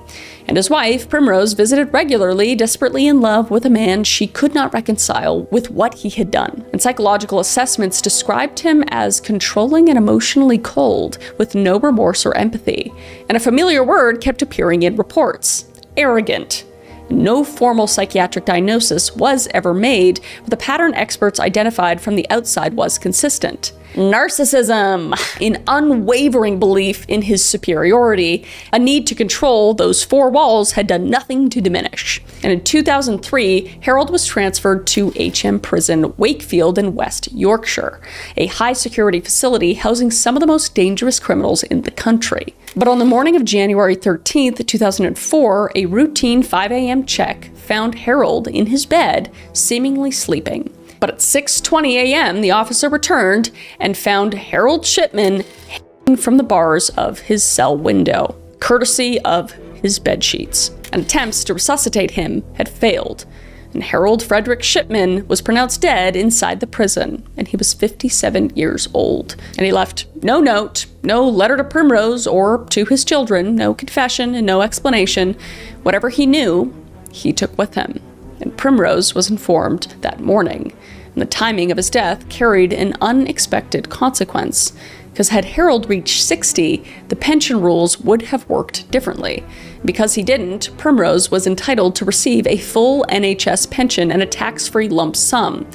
And his wife, Primrose, visited regularly, desperately in love with a man she could not reconcile with what he had done. And psychological assessments described him as controlling and emotionally cold, with no remorse or empathy. And a familiar word kept appearing in reports: arrogant. No formal psychiatric diagnosis was ever made, but the pattern experts identified from the outside was consistent. narcissism, an unwavering belief in his superiority, a need to control those four walls had done nothing to diminish. And in 2003, Harold was transferred to HM Prison, Wakefield in West Yorkshire, a high-security facility housing some of the most dangerous criminals in the country. But on the morning of January 13th, 2004, a routine 5 a.m. check found Harold in his bed, seemingly sleeping. But at 6:20 a.m., the officer returned and found Harold Shipman hanging from the bars of his cell window, courtesy of his bedsheets. And attempts to resuscitate him had failed, and Harold Frederick Shipman was pronounced dead inside the prison, and he was 57 years old. And he left no note, no letter to Primrose or to his children, no confession and no explanation. Whatever he knew, he took with him. And Primrose was informed that morning, and the timing of his death carried an unexpected consequence, because had Harold reached 60, the pension rules would have worked differently. Because he didn't, Primrose was entitled to receive a full NHS pension and a tax-free lump sum.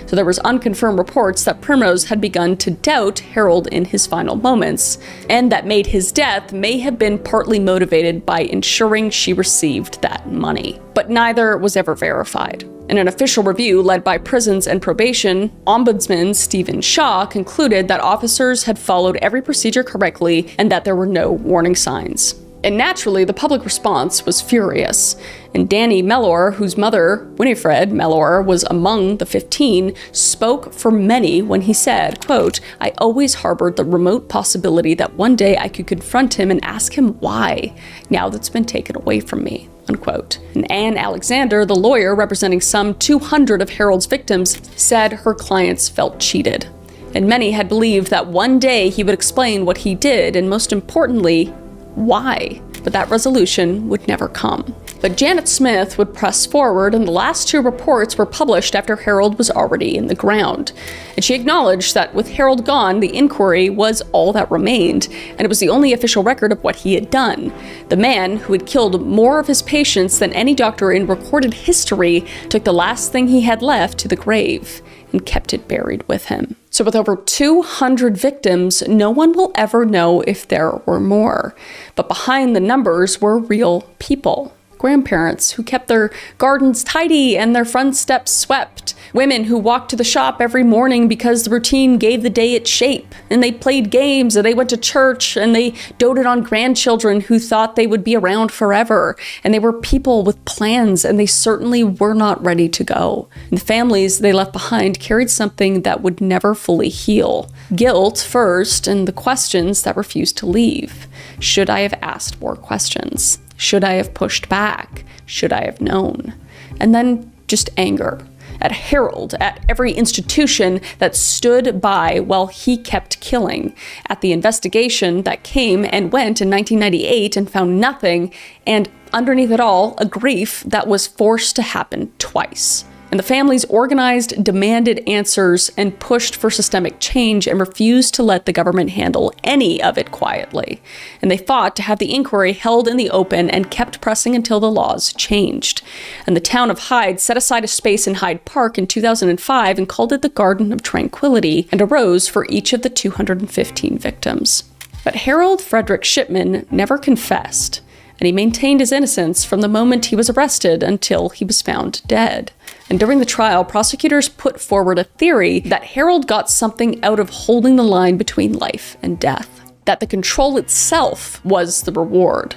So there was unconfirmed reports that Primrose had begun to doubt Harold in his final moments, and that made his death may have been partly motivated by ensuring she received that money. But neither was ever verified. In an official review led by Prisons and Probation, Ombudsman Stephen Shaw concluded that officers had followed every procedure correctly and that there were no warning signs. And naturally, the public response was furious. And Danny Mellor, whose mother, Winifred Mellor, was among the 15, spoke for many when he said, quote, "I always harbored the remote possibility that one day I could confront him and ask him why, now that's been taken away from me." Unquote. And Anne Alexander, the lawyer representing some 200 of Harold's victims, said her clients felt cheated. And many had believed that one day he would explain what he did, and most importantly, why. But that resolution would never come. But Janet Smith would press forward, and the last two reports were published after Harold was already in the ground. And she acknowledged that with Harold gone, the inquiry was all that remained, and it was the only official record of what he had done. The man who had killed more of his patients than any doctor in recorded history took the last thing he had left to the grave and kept it buried with him. So with over 200 victims, no one will ever know if there were more. But behind the numbers were real people. Grandparents who kept their gardens tidy and their front steps swept. Women who walked to the shop every morning because the routine gave the day its shape. And they played games, and they went to church, and they doted on grandchildren who thought they would be around forever. And they were people with plans, and they certainly were not ready to go. And the families they left behind carried something that would never fully heal. Guilt first, and the questions that refused to leave. Should I have asked more questions? Should I have pushed back? Should I have known? And then just anger at Harold, at every institution that stood by while he kept killing, at the investigation that came and went in 1998 and found nothing, and underneath it all, a grief that was forced to happen twice. And the families organized, demanded answers, and pushed for systemic change and refused to let the government handle any of it quietly. And they fought to have the inquiry held in the open and kept pressing until the laws changed. And the town of Hyde set aside a space in Hyde Park in 2005 and called it the Garden of Tranquility, and a rose for each of the 215 victims. But Harold Frederick Shipman never confessed, and he maintained his innocence from the moment he was arrested until he was found dead. And during the trial, prosecutors put forward a theory that Harold got something out of holding the line between life and death, that the control itself was the reward.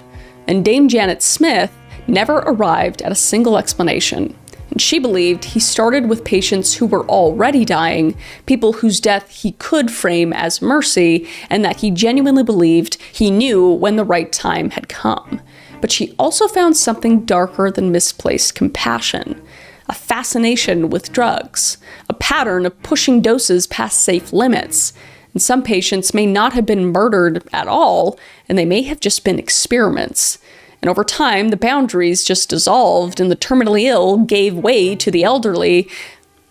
And Dame Janet Smith never arrived at a single explanation. And she believed he started with patients who were already dying, people whose death he could frame as mercy, and that he genuinely believed he knew when the right time had come. But she also found something darker than misplaced compassion. A fascination with drugs, a pattern of pushing doses past safe limits. And some patients may not have been murdered at all, and they may have just been experiments. And over time, the boundaries just dissolved, and the terminally ill gave way to the elderly,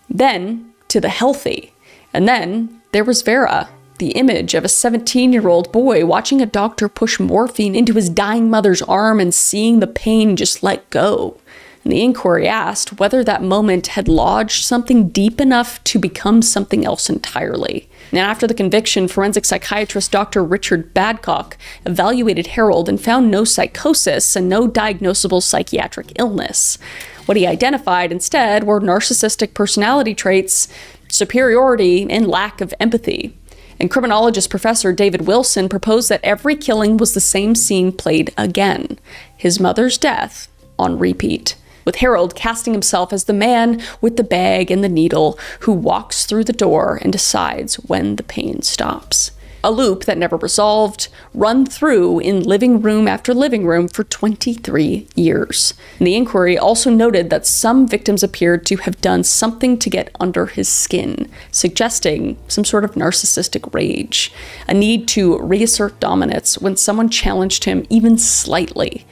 then to the healthy. And then there was Vera, the image of a 17-year-old boy watching a doctor push morphine into his dying mother's arm and seeing the pain just let go. And the inquiry asked whether that moment had lodged something deep enough to become something else entirely. And after the conviction, forensic psychiatrist Dr. Richard Badcock evaluated Harold and found no psychosis and no diagnosable psychiatric illness. What he identified instead were narcissistic personality traits, superiority, and lack of empathy. And criminologist Professor David Wilson proposed that every killing was the same scene played again, his mother's death on repeat, with Harold casting himself as the man with the bag and the needle who walks through the door and decides when the pain stops. A loop that never resolved, run through in living room after living room for 23 years. And the inquiry also noted that some victims appeared to have done something to get under his skin, suggesting some sort of narcissistic rage, a need to reassert dominance when someone challenged him even slightly.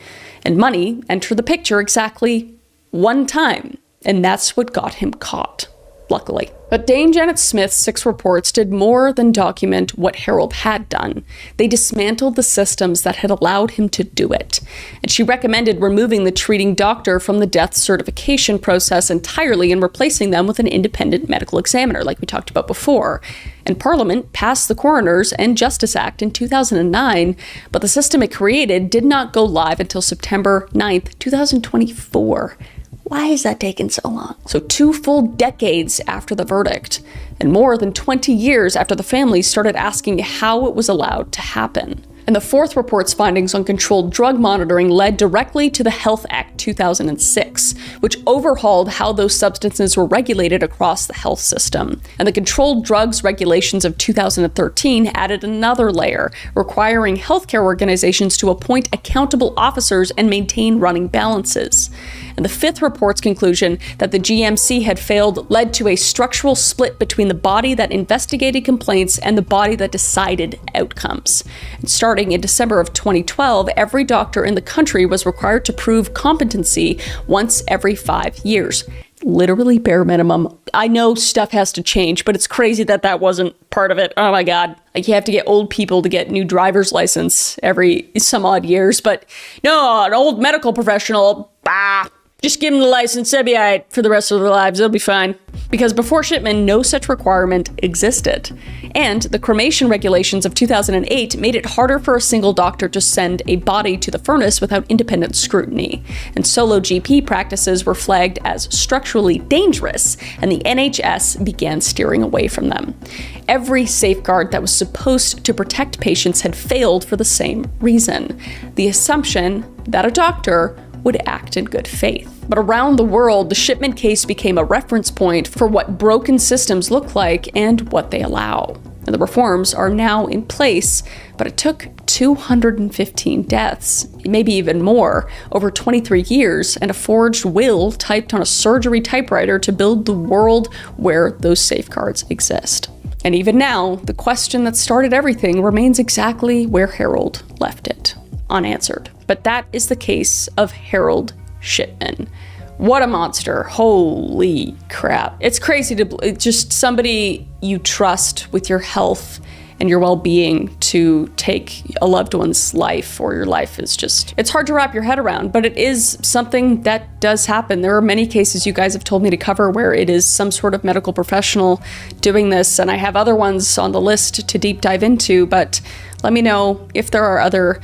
And money entered the picture exactly one time, and that's what got him caught. Luckily. But Dame Janet Smith's 6 reports did more than document what Harold had done. They dismantled the systems that had allowed him to do it. And she recommended removing the treating doctor from the death certification process entirely and replacing them with an independent medical examiner, like we talked about before. And Parliament passed the Coroners and Justice Act in 2009, but the system it created did not go live until September 9th, 2024. Why is that taking so long? So 2 full decades after the verdict, and more than 20 years after the family started asking how it was allowed to happen. And the 4th report's findings on controlled drug monitoring led directly to the Health Act 2006, which overhauled how those substances were regulated across the health system. And the controlled drugs regulations of 2013 added another layer, requiring healthcare organizations to appoint accountable officers and maintain running balances. And the 5th report's conclusion that the GMC had failed led to a structural split between the body that investigated complaints and the body that decided outcomes. And starting in December of 2012, every doctor in the country was required to prove competency once every 5 years. Literally bare minimum. I know stuff has to change, but it's crazy that that wasn't part of it. Oh my God. Like, you have to get old people to get new driver's license every some odd years, but no, an old medical professional, just give them the license, they'll be all right for the rest of their lives, they'll be fine. Because before Shipman, no such requirement existed. And the cremation regulations of 2008 made it harder for a single doctor to send a body to the furnace without independent scrutiny. And solo GP practices were flagged as structurally dangerous, and the NHS began steering away from them. Every safeguard that was supposed to protect patients had failed for the same reason: the assumption that a doctor would act in good faith. But around the world, the Shipman case became a reference point for what broken systems look like and what they allow. And the reforms are now in place, but it took 215 deaths, maybe even more, over 23 years, and a forged will typed on a surgery typewriter to build the world where those safeguards exist. And even now, the question that started everything remains exactly where Harold left it: unanswered. But that is the case of Harold Shipman. What a monster. Holy crap. It's crazy to just somebody you trust with your health and your well-being to take a loved one's life, or your life is just, it's hard to wrap your head around, but it is something that does happen. There are many cases you guys have told me to cover where it is some sort of medical professional doing this, and I have other ones on the list to deep dive into, but let me know if there are other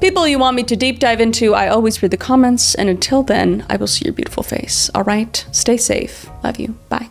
people you want me to deep dive into. I always read the comments, and until then, I will see your beautiful face. All right? Stay safe. Love you. Bye.